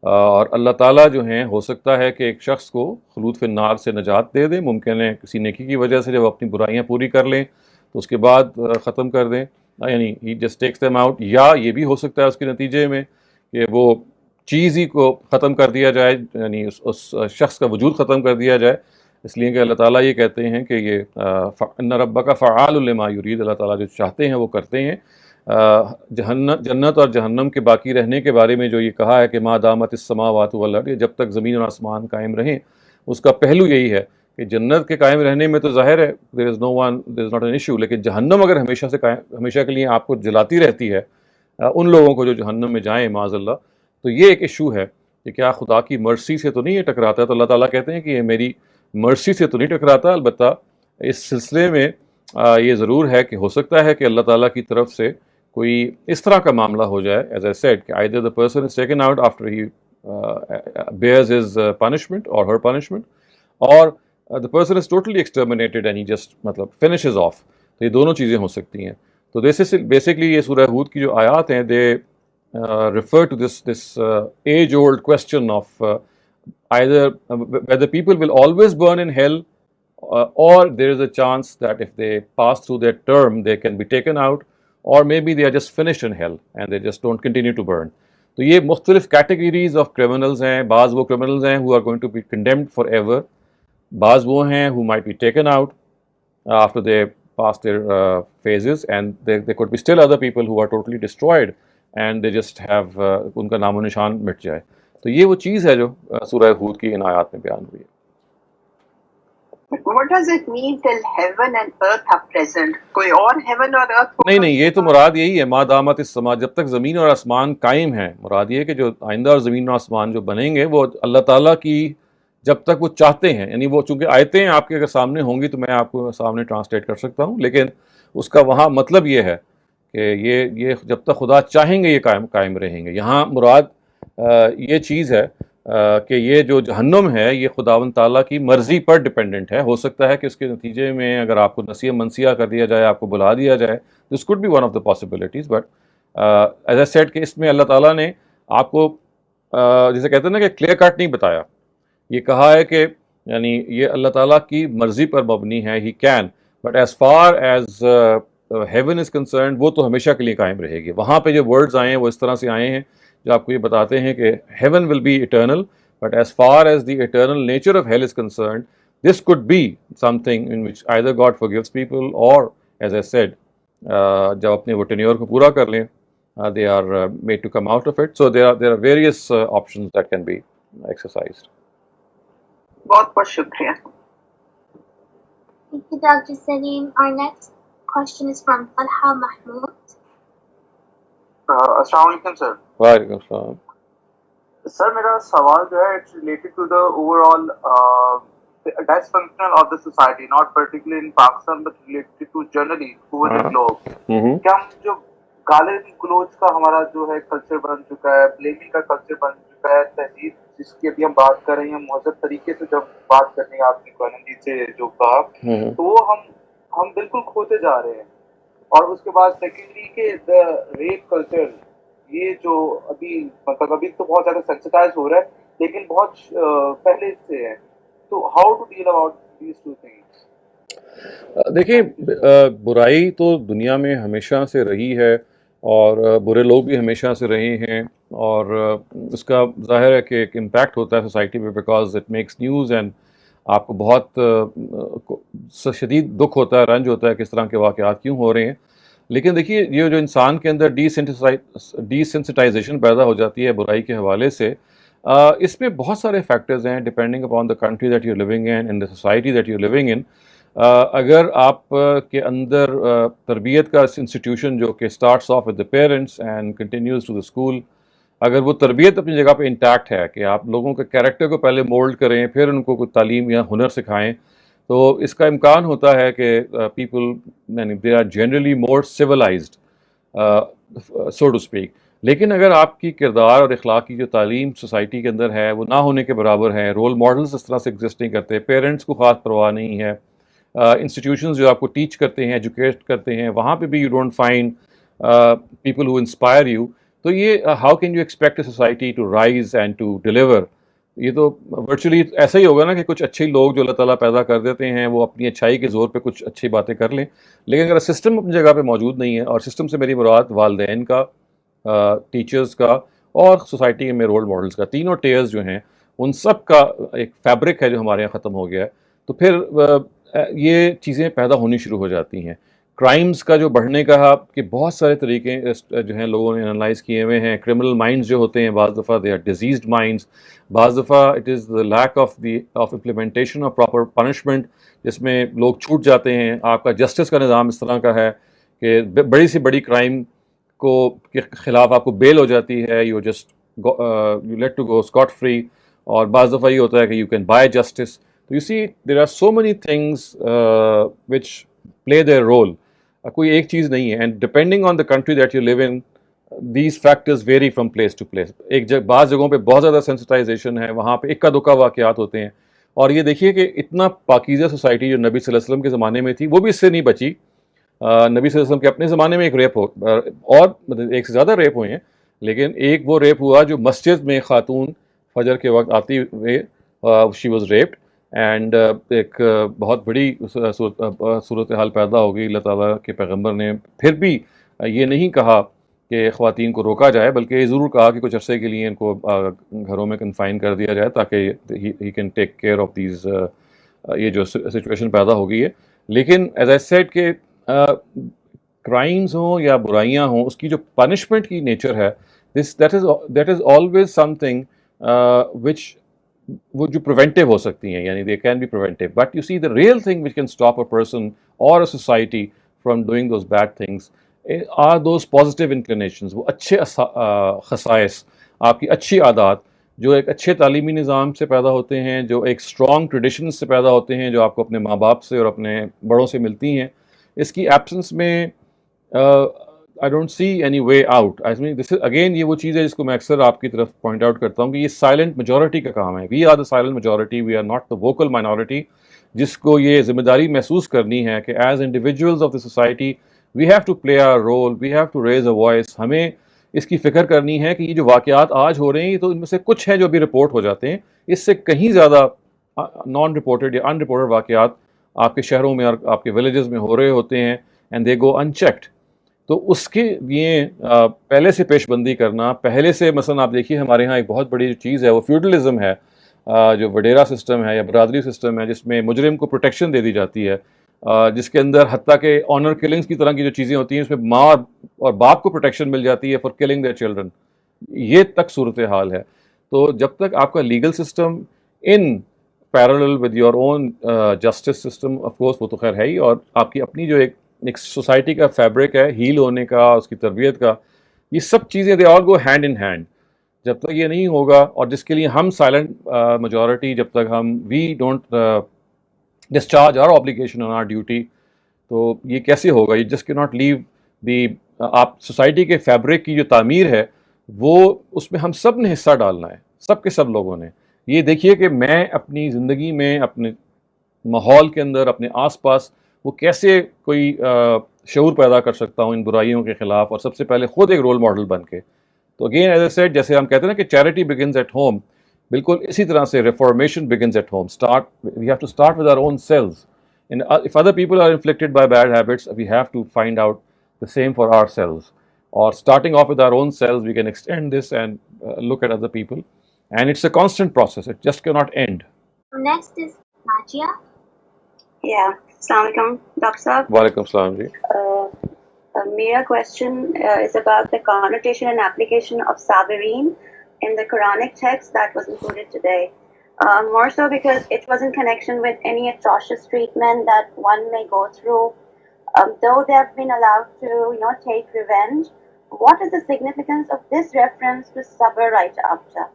اور اللہ تعالیٰ جو ہیں ہو سکتا ہے کہ ایک شخص کو خلود فی النار سے نجات دے دیں، ممکن ہے کسی نیکی کی وجہ سے جب اپنی برائیاں پوری کر لیں تو اس کے بعد ختم کر دیں، یعنی he just takes them out. یا یہ بھی ہو سکتا ہے اس کے نتیجے میں کہ وہ چیز ہی کو ختم کر دیا جائے، یعنی اس شخص کا وجود ختم کر دیا جائے، اس لیے کہ اللہ تعالیٰ یہ کہتے ہیں کہ یہ ان ربک فعال لما یرید، اللہ تعالیٰ جو چاہتے ہیں وہ کرتے ہیں. جنت اور جہنم کے باقی رہنے کے بارے میں جو یہ کہا ہے کہ ما دامت السماوات والارض، جب تک زمین اور آسمان قائم رہیں، اس کا پہلو یہی ہے کہ جنت کے قائم رہنے میں تو ظاہر ہے there is not an issue، لیکن جہنم اگر ہمیشہ کے لیے آپ کو جلاتی رہتی ہے، ان لوگوں کو جو جہنم میں جائیں معاذ اللہ، تو یہ ایک ایشو ہے کہ کیا خدا کی مرسی سے تو نہیں یہ ٹکراتا ہے. تو اللہ تعالیٰ کہتے ہیں کہ یہ میری مرسی سے تو نہیں ٹکراتا، البتہ اس سلسلے میں یہ ضرور ہے کہ ہو سکتا ہے کہ اللہ تعالیٰ کی طرف سے کوئی اس طرح کا معاملہ ہو جائے، ایز آئی سیڈ، کہ either the person is taken out after he bears his punishment or her punishment, or the person is totally exterminated and he just مطلب finishes off. تو یہ دونوں چیزیں ہو سکتی ہیں. تو this is basically یہ سورہ ہود کی جو آیات ہیں they refer to this age old question of either whether people will always burn in hell, or there is a chance that if they pass through their term they can be taken out, or maybe they are just finished in hell and they just don't continue to burn. تو یہ مختلف categories of criminals ہیں. بعض وہ criminals ہیں who are going to be condemned forever، بعض وہ ہیں who might be taken out after they pass their phases, and there could be still other people who are totally destroyed and they just have ان کا نام و نشان مٹ جائے. تو یہ وہ چیز ہے جو سورہ ہود کی ان آیات میں بیان ہوئی ہے. What does it mean till heaven and earth are present? کوئی اور heaven اور earth نہیں یہ تو مراد یہی ہے ما دامت السما، جب تک زمین اور آسمان قائم ہیں. مراد یہ ہے کہ جو آئندہ اور زمین اور آسمان جو بنیں گے وہ اللہ تعالیٰ کی جب تک وہ چاہتے ہیں، یعنی وہ چونکہ آیتیں آپ کے اگر سامنے ہوں گی تو میں آپ کو سامنے ٹرانسلیٹ کر سکتا ہوں، لیکن اس کا وہاں مطلب یہ ہے کہ یہ جب تک خدا چاہیں گے یہ قائم رہیں گے. یہاں مراد یہ چیز ہے کہ یہ جو جہنم ہے یہ خداوند تعالیٰ کی مرضی پر ڈپینڈنٹ ہے. ہو سکتا ہے کہ اس کے نتیجے میں اگر آپ کو نسیہ منسیہ کر دیا جائے، آپ کو بلا دیا جائے، this could be one of the possibilities, but as I said کہ اس میں اللہ تعالیٰ نے آپ کو جیسے کہتے ہیں نا کہ کلیئر کٹ نہیں بتایا. یہ کہا ہے کہ یعنی یہ اللہ تعالیٰ کی مرضی پر مبنی ہے، he can, but as far as heaven is concerned وہ تو ہمیشہ کے لیے قائم رہے گی. وہاں پہ جو ورڈز آئے ہیں وہ اس طرح سے آئے ہیں جو آپ کو یہ بتاتے ہیں کہ heaven will be eternal, but as far as the eternal nature of hell is concerned, this could be something in which either God forgives people or, as I said, جب اپنے وہ tenure کو پورا کر لیں they are made to come out of it. So there are various options that can be exercised. بہت بہت شکریہ. Thank you, Dr. Salim. Our next question is from Talha Mahmood. السلام علیکم سر. وعلیکم السلام. سر میرا سوال جو ہے it's related to the overall dysfunctional of the society, not particularly in Pakistan but related to generally over the globe. کیا ہم جو گالے گلوچ کا ہمارا جو ہے کلچر بن چکا ہے، بلیمنگ کا کلچر بن چکا ہے، تہذیب جس کی ابھی ہم بات کر رہے ہیں مہذب طریقے سے جب بات کرنے کا آپ نے قرآن جی سے جو کہا تو وہ ہم بالکل کھوتے جا رہے ہیں. اور اس کے بعد سیکنڈلی کہ دا ریپ کلچر یہ جو ابھی مطلب ابھی تو بہت زیادہ سینسٹائز ہو رہا ہے لیکن بہت پہلے سے ہے. تو how to deal about these two things? دیکھیں برائی تو دنیا میں ہمیشہ سے رہی ہے اور برے لوگ بھی ہمیشہ سے رہے ہیں، اور اس کا ظاہر ہے کہ ایک امپیکٹ ہوتا ہے سوسائٹی پہ because it makes news, and آپ کو بہت شدید دکھ ہوتا ہے، رنج ہوتا ہے کس طرح کے واقعات کیوں ہو رہے ہیں. لیکن دیکھیے یہ جو انسان کے اندر ڈی سینسٹائزیشن پیدا ہو جاتی ہے برائی کے حوالے سے، اس میں بہت سارے فیکٹرز ہیں depending upon the country that you living in the society that you living in. اگر آپ کے اندر تربیت کا انسٹیٹیوشن جو کہ starts off with the parents and continues to the school, اگر وہ تربیت اپنی جگہ پہ انٹیکٹ ہے کہ آپ لوگوں کے کیریکٹر کو پہلے مولڈ کریں پھر ان کو کوئی تعلیم یا ہنر سکھائیں تو اس کا امکان ہوتا ہے کہ پیپل یعنی they are generally more civilised so to speak. لیکن اگر آپ کی کردار اور اخلاق کی جو تعلیم سوسائٹی کے اندر ہے وہ نہ ہونے کے برابر ہے, رول ماڈلز اس طرح سے ایگزسٹ نہیں کرتے, پیرنٹس کو خاص پرواہ نہیں ہے, انسٹیٹیوشنز جو آپ کو ٹیچ کرتے ہیں ایجوکیٹ کرتے ہیں وہاں پہ بھی you don't find people who inspire you, تو یہ how can you expect a society to rise and to deliver. یہ تو ورچولی ایسا ہی ہوگا نا کہ کچھ اچھے لوگ جو اللہ تعالیٰ پیدا کر دیتے ہیں وہ اپنی اچھائی کے زور پہ کچھ اچھی باتیں کر لیں, لیکن اگر سسٹم اپنی جگہ پہ موجود نہیں ہے, اور سسٹم سے میری مراد والدین کا, ٹیچرز کا اور سوسائٹی میں رول ماڈلز کا, تینوں ٹیئرز جو ہیں ان سب کا ایک فیبرک ہے جو ہمارے یہاں ختم ہو گیا ہے, تو پھر یہ چیزیں پیدا ہونی شروع ہو جاتی ہیں. کرائمز کا جو بڑھنے کا کہ بہت سارے طریقے جو ہیں لوگوں نے انالائز کیے ہوئے ہیں. کرمنل مائنڈز جو ہوتے ہیں بعض دفعہ دے آر ڈیزیزڈ مائنڈز, بعض دفعہ it is the lack of implementation of proper punishment جس میں لوگ چھوٹ جاتے ہیں. آپ کا جسٹس کا نظام اس طرح کا ہے کہ بڑی سے بڑی کرائم کو کے خلاف آپ کو بیل ہو جاتی ہے, you just you let to go scot free, اور بعض دفعہ یہ ہوتا ہے کہ یو کین بائی جسٹس. تو you see there are so many things which play their role. کوئی ایک چیز نہیں ہے, and depending on the country that you live in these factors vary from place to place. بعض جگہوں پہ بہت زیادہ سینسٹائزیشن ہے, وہاں پہ اکا دکا واقعات ہوتے ہیں. اور یہ دیکھیے کہ اتنا پاکیزہ سوسائٹی جو نبی صلی اللہ علیہ وسلم کے زمانے میں تھی وہ بھی اس سے نہیں بچی. نبی صلی اللہ علیہ وسلم کے اپنے زمانے میں ایک ریپ اور ایک سے زیادہ ریپ ہوئے ہیں, لیکن ایک وہ ریپ ہوا جو مسجد میں خاتون فجر کے وقت آتی ہوئے شی واز ریپڈ, اینڈ ایک بہت بڑی صورتحال پیدا ہو گئی. اللہ تعالیٰ کے پیغمبر نے پھر بھی یہ نہیں کہا کہ خواتین کو روکا جائے, بلکہ یہ ضرور کہا کہ کچھ عرصے کے لیے ان کو گھروں میں کنفائن کر دیا جائے تاکہ he can take care of these, یہ جو سچویشن پیدا ہو گئی ہے. لیکن ایز آئی سیڈ کہ کرائمز ہوں یا برائیاں ہوں اس کی جو پنشمنٹ کی نیچر ہے that is always something which وہ جو پریونٹیو ہو سکتی ہیں, یعنی they can be preventive, but you see the real thing which can stop a person اور a society from doing those bad things or those positive inclinations, وہ اچھے خصائص, آپ کی اچھی عادات جو ایک اچھے تعلیمی نظام سے پیدا ہوتے ہیں, جو ایک اسٹرانگ ٹریڈیشن سے پیدا ہوتے ہیں, جو آپ کو اپنے ماں باپ سے اور اپنے بڑوں سے ملتی ہیں. اس کی ایبسنس میں I don't see any way out. I mean, this is again یہ وہ چیز ہے جس کو میں اکثر آپ کی طرف پوائنٹ آؤٹ کرتا ہوں کہ یہ سائلنٹ میجورٹی کا کام ہے. We are the silent majority, we are not the vocal minority, جس کو یہ ذمہ داری محسوس کرنی ہے کہ as individuals of the society we have to play our role, we have to raise a voice. ہمیں اس کی فکر کرنی ہے کہ یہ جو واقعات آج ہو رہے ہیں تو ان میں سے کچھ ہیں جو ابھی رپورٹ ہو جاتے ہیں, اس سے کہیں زیادہ نان رپورٹڈ یا ان رپورٹڈ واقعات آپ کے شہروں میں اور آپ کے ولیجز میں ہو رہے ہوتے ہیں, and they go in checked. تو اس کے لیے پہلے سے پیش بندی کرنا, پہلے سے مثلا آپ دیکھیے ہمارے ہاں ایک بہت بڑی چیز ہے وہ فیوڈلزم ہے, جو وڈیرا سسٹم ہے یا برادری سسٹم ہے جس میں مجرم کو پروٹیکشن دے دی جاتی ہے, جس کے اندر حتیٰ کہ آنر کلنگز کی طرح کی جو چیزیں ہوتی ہیں اس میں ماں اور باپ کو پروٹیکشن مل جاتی ہے فار کلنگ دیئر چلڈرن. یہ تک صورتحال ہے. تو جب تک آپ کا legal system in parallel with your own justice system, of course وہ تو خیر ہے ہی, اور آپ کی اپنی جو ایک سوسائٹی کا فیبرک ہے ہیل ہونے کا, اس کی تربیت کا, یہ سب چیزیں دے آل گو ہینڈ ان ہینڈ. جب تک یہ نہیں ہوگا, اور جس کے لیے ہم سائلنٹ میجورٹی, جب تک ہم we don't discharge our obligation on our duty, تو یہ کیسے ہوگا؟ یہ جسٹ کی ناٹ لیو دی, آپ سوسائٹی کے فیبرک کی جو تعمیر ہے وہ اس میں ہم سب نے حصہ ڈالنا ہے, سب کے سب لوگوں نے. یہ دیکھیے کہ میں اپنی زندگی میں اپنے ماحول کے اندر اپنے آس پاس وہ کیسے کوئی شعور پیدا کر سکتا ہوں ان برائیوں کے خلاف, اور سب سے پہلے خود ایک رول ماڈل بن کے. تو اگین ایز اے سیڈ, جیسے ہم کہتے ہیں نا کہ چیریٹی بگنز ایٹ ہوم, بالکل اسی طرح سے reformation begins at home. We have to start with our own selves, and if other people are inflicted by bad habits, we have to find out the same for ourselves, or starting off with our own selves we can extend this and look at other people, and it's a constant process, it just cannot end. Next is Najia. Yeah, Assalamu alaikum Dr. Saab. Walaikum assalam ji. Mera question is about the connotation and application of Sabirin in the Quranic text that was included today. More so because it was in connection with any atrocious treatment that one may go through. Though they have been allowed to, take revenge, what is the significance of this reference to sabr right after?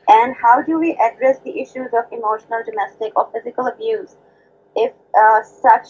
And how do we address the issues of emotional, domestic, or physical abuse if such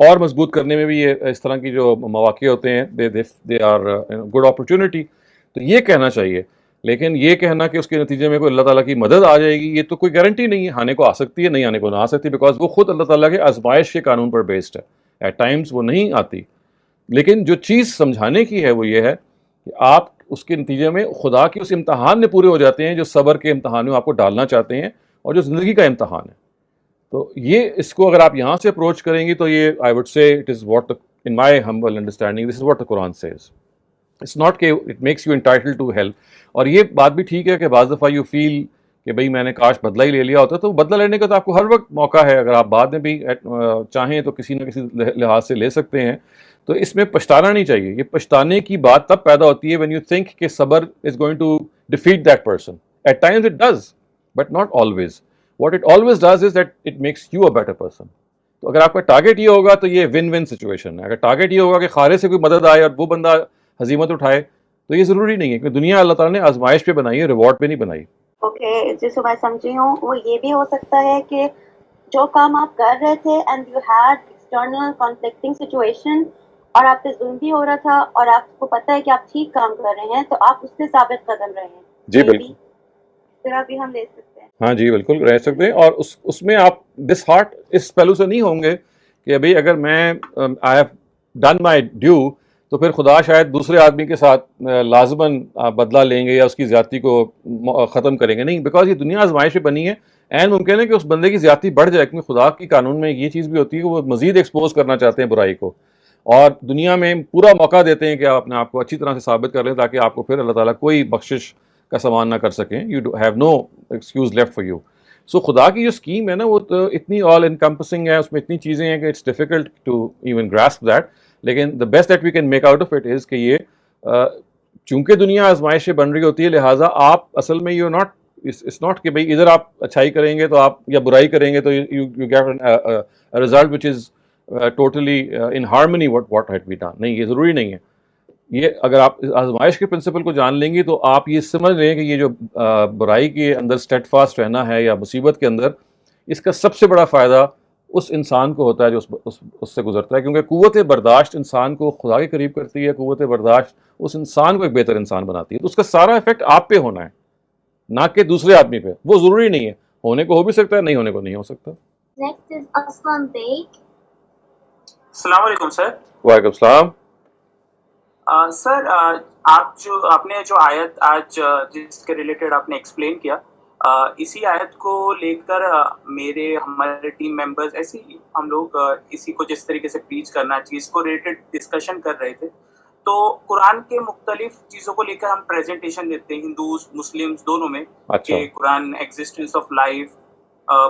اور مضبوط کرنے میں بھی یہ اس طرح کی جو مواقع ہوتے ہیں دے آر گڈ اپرچونٹی. تو یہ کہنا چاہیے. لیکن یہ کہنا کہ اس کے نتیجے میں کوئی اللہ تعالیٰ کی مدد آ جائے گی, یہ تو کوئی گارنٹی نہیں ہے. آنے کو آ سکتی ہے, نہیں آنے کو نہ آ سکتی, بیکاز وہ خود اللہ تعالیٰ کے آزمائش کے قانون پر بیسڈ ہے. ایٹ ٹائمز وہ نہیں آتی. لیکن جو چیز سمجھانے کی ہے وہ یہ ہے کہ آپ اس کے نتیجے میں خدا کے اس امتحان میں پورے ہو جاتے ہیں جو صبر کے امتحان میں آپ کو ڈالنا چاہتے ہیں اور جو زندگی کا امتحان ہے. تو یہ اس کو اگر آپ یہاں سے اپروچ کریں گی تو یہ I would say it is what in my humble understanding this is what the Quran says. It's not کہ it makes you entitled to help. اور یہ بات بھی ٹھیک ہے کہ بعض دفعہ یو فیل کہ بھئی میں نے کاش بدلہ ہی لے لیا ہوتا. تو بدلہ لینے کا تو آپ کو ہر وقت موقع ہے, اگر آپ بعد میں بھی چاہیں تو کسی نہ کسی لحاظ سے لے سکتے ہیں. تو اس میں پچھتانا نہیں چاہیے. یہ پچھتانے کی بات تب پیدا ہوتی ہے when you think کہ صبر is going to defeat that person. At times it does, but not always. What it always does is that it makes you a better person. تو اگر آپ کا ٹارگیٹ یہ ہوگا تو یہ ون ون سچویشن ہے. اگر ٹارگیٹ یہ ہوگا کہ خارے سے کوئی مدد آئے اور وہ بندہ ہزیمت اٹھائے تو یہ ضروری نہیں ہے, کیونکہ دنیا اللہ تعالیٰ نے آزمائش پہ بنائی ہے, ریوارڈ پہ نہیں بنائی. اوکے, جس کو میں سمجھی ہوں وہ یہ بھی ہو سکتا ہے کہ جو کام آپ کر رہے تھے and you had external conflicting situation اور آپ پہ ظلم بھی ہو رہا تھا اور آپ کو پتہ ہے کہ آپ ٹھیک کام کر رہے ہیں, تو آپ اس سے ثابت قدم رہے ہیں. جی بالکل, اس طرح بھی ہم لے سکتے ہیں. ہاں جی بالکل رہ سکتے ہیں. اور اس میں آپ ڈس ہارٹ اس پہلو سے نہیں ہوں گے کہ ابھی اگر میں I have done my due تو پھر خدا شاید دوسرے آدمی کے ساتھ لازماً بدلہ لیں گے یا اس کی زیادتی کو ختم کریں گے. نہیں, بیکاز یہ دنیا آزمائش پہ بنی ہے. این ممکن ہے کہ اس بندے کی زیادتی بڑھ جائے, کیونکہ خدا کی قانون میں یہ چیز بھی ہوتی ہے کہ وہ مزید ایکسپوز کرنا چاہتے ہیں برائی کو, اور دنیا میں پورا موقع دیتے ہیں کہ آپ اپنے آپ کو اچھی طرح سے ثابت کر لیں تاکہ آپ کو پھر اللہ تعالیٰ کوئی بخشش کا سامان نہ کر سکیں. You have no excuse left for you. So خدا کی جو اسکیم ہے نا وہ تو اتنی آل انکمپسنگ ہے, اس میں اتنی چیزیں ہیں کہ it's difficult to even grasp that. لیکن the best that we can make out of it is کہ یہ چونکہ دنیا آزمائش سے بن رہی ہوتی ہے, لہٰذا آپ اصل میں یو ناٹ اٹس ناٹ کہ بھائی ادھر آپ اچھائی کریں گے تو آپ یا برائی کریں گے تو you get result which is totally in harmony what had be done. نہیں, یہ ضروری نہیں ہے. یہ اگر آپ آزمائش کے پرنسپل کو جان لیں گے تو آپ یہ سمجھ لیں کہ یہ جو برائی کے اندر اسٹیڈ فاسٹ رہنا ہے یا مصیبت کے اندر, اس کا سب سے بڑا فائدہ اس انسان کو ہوتا ہے جو اس سے گزرتا ہے. کیونکہ قوت برداشت انسان کو خدا کے قریب کرتی ہے, قوت برداشت اس انسان کو ایک بہتر انسان بناتی ہے. تو اس کا سارا افیکٹ آپ پہ ہونا ہے, نہ کہ دوسرے آدمی پہ. وہ ضروری نہیں ہے, ہونے کو ہو بھی سکتا ہے, نہیں ہونے کو نہیں ہو سکتا. Next is Aslam Beg. السلام علیکم سر. وعلیکم السلام. سر آپ نے جو آیت آج جس کے ریلیٹڈ آپ نے ایکسپلین کیا, اسی آیت کو لے کر ہمارے ٹیم ممبرز ایسے ہی ہم لوگ اسی کو جس طریقے سے پریچ کرنا چاہیے اس کو ریلیٹڈ ڈسکشن کر رہے تھے. تو قرآن کے مختلف چیزوں کو لے کر ہم پریزنٹیشن دیتے ہیں ہندوز مسلمز دونوں میں, کہ Quran existence of life,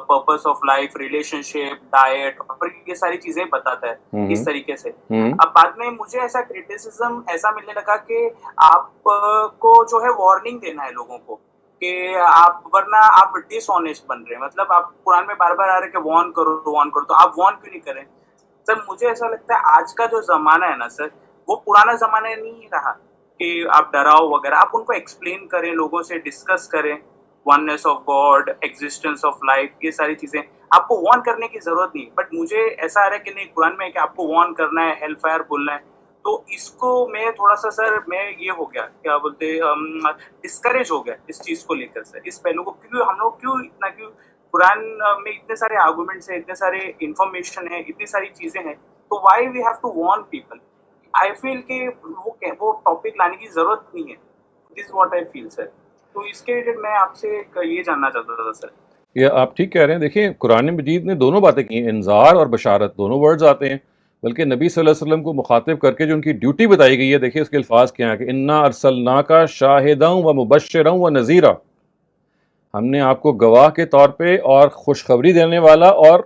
purpose of life, relationship, diet, اور یہ ساری چیزیں بتاتا ہے اس طریقے سے. اب بعد میں مجھے ایسا کریٹیسزم ایسا ملنے لگا کہ آپ کو جو ہے وارننگ دینا ہے لوگوں کو کہ آپ ورنہ آپ ڈس آنیسٹ بن رہے ہیں. مطلب آپ قرآن میں بار بار آ رہے کہ وارن کرو, تو آپ وارن کیوں نہیں کریں؟ سر مجھے ایسا لگتا ہے آج کا جو زمانہ ہے نا سر, وہ پرانا زمانہ نہیں رہا کہ آپ ڈراؤ وغیرہ. آپ ان کو ایکسپلین کریں, لوگوں سے ڈسکس کریں, oneness of God, existence of life, یہ ساری چیزیں آپ کو وارن کرنے کی ضرورت نہیں. بٹ مجھے ایسا آ رہا ہے کہ نہیں, قرآن میں ہے کہ آپ کو وارن کرنا ہے, ہیل فائر بولنا ہے. تو اس کو میں تھوڑا سا سر میں یہ ہو گیا کیا بولتے ڈسکریج ہو گیا اس چیز کو لے کر سر, اس پہلو کو. کیوں ہم لوگ کیوں قرآن میں اتنے سارے آرگومنٹس ہیں, اتنے سارے انفارمیشن ہے, اتنی ساری چیزیں ہیں, تو why we have to warn people? I feel کہ وہ ٹاپک لانے کی ضرورت نہیں ہے. This what I feel sir. تو اس کے ریلیٹڈ میں آپ سے یہ جاننا چاہتا تھا سر. یہ آپ ٹھیک کہہ رہے ہیں. دیکھیں قرآن مجید نے دونوں باتیں کی ہیں, انذار اور بشارت, دونوں ورڈز آتے ہیں. بلکہ نبی صلی اللہ علیہ وسلم کو مخاطب کر کے جو ان کی ڈیوٹی بتائی گئی ہے, دیکھیں اس کے الفاظ کیا ہیں کہ انا ارسلناک شاہدا و مبشرا و نذیرا, ہم نے آپ کو گواہ کے طور پہ اور خوشخبری دینے والا اور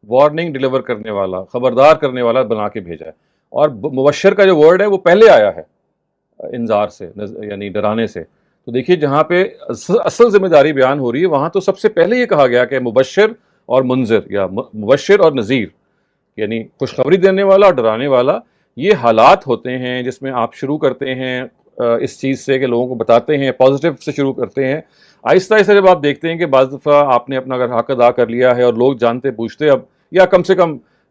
وارننگ ڈیلیور کرنے والا, خبردار کرنے والا بنا کے بھیجا ہے. اور مبشر کا جو ورڈ ہے وہ پہلے آیا ہے انذار سے, یعنی ڈرانے سے. تو دیکھیے جہاں پہ اصل ذمہ داری بیان ہو رہی ہے وہاں تو سب سے پہلے یہ کہا گیا کہ مبشر اور منذر, یا مبشر اور نذیر, یعنی خوشخبری دینے والا اور ڈرانے والا. یہ حالات ہوتے ہیں جس میں آپ شروع کرتے ہیں اس چیز سے کہ لوگوں کو بتاتے ہیں, پازیٹیو سے شروع کرتے ہیں. آہستہ آہستہ جب آپ دیکھتے ہیں کہ بعض دفعہ آپ نے اپنا اگر حق ادا کر لیا ہے اور لوگ جانتے پوچھتے اب, یا کم سے کم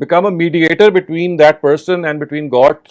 become a mediator between that person and between God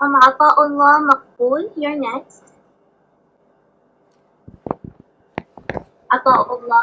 Ata'ullah Maqbul, you're next. Ata'ullah.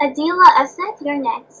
Adila Asad, you're next.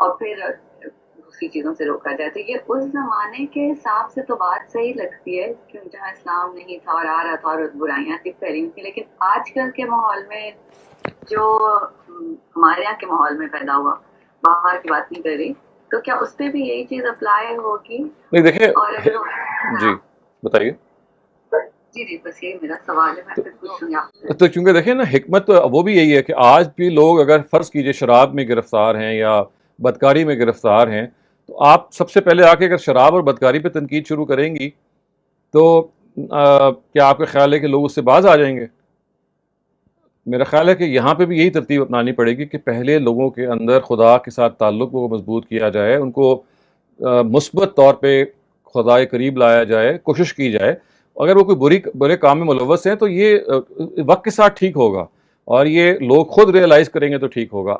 اور پھر دوسری چیزوں سے روکا جائے. تو یہ اس زمانے کے حساب سے تو بات صحیح لگتی ہے کہ جہاں اسلام نہیں تھا اور آ رہا تھا اور برائیاں تھی پھیلی تھی, لیکن آج کل کے ماحول میں جو ہمارے یہاں کے ماحول میں پیدا ہوا, باہر کی بات نہیں کر رہی, تو کیا اس پہ بھی یہی چیز اپلائی ہوگی؟ نہیں دیکھیں, اور اگر جی بتائیے. جی بس یہی میرا سوال ہے, میں پھر پوچھوں گی آپ سے. تو چونکہ دیکھیں نا, حکمت تو وہ بھی یہی ہے کہ آج بھی لوگ اگر فرض کیجئے شراب میں گرفتار ہیں یا بدکاری میں گرفتار ہیں, تو آپ سب سے پہلے آ کے اگر شراب اور بدکاری پہ تنقید شروع کریں گی تو کیا آپ کا خیال ہے کہ لوگ اس سے باز آ جائیں گے؟ میرا خیال ہے کہ یہاں پہ بھی یہی ترتیب اپنانی پڑے گی کہ پہلے لوگوں کے اندر خدا کے ساتھ تعلق کو مضبوط کیا جائے, ان کو مثبت طور پہ خدا کے قریب لایا جائے, کوشش کی جائے. اگر وہ کوئی برے کام میں ملوث ہیں تو یہ وقت کے ساتھ ٹھیک ہوگا, اور یہ لوگ خود ریئلائز کریں گے تو ٹھیک ہوگا.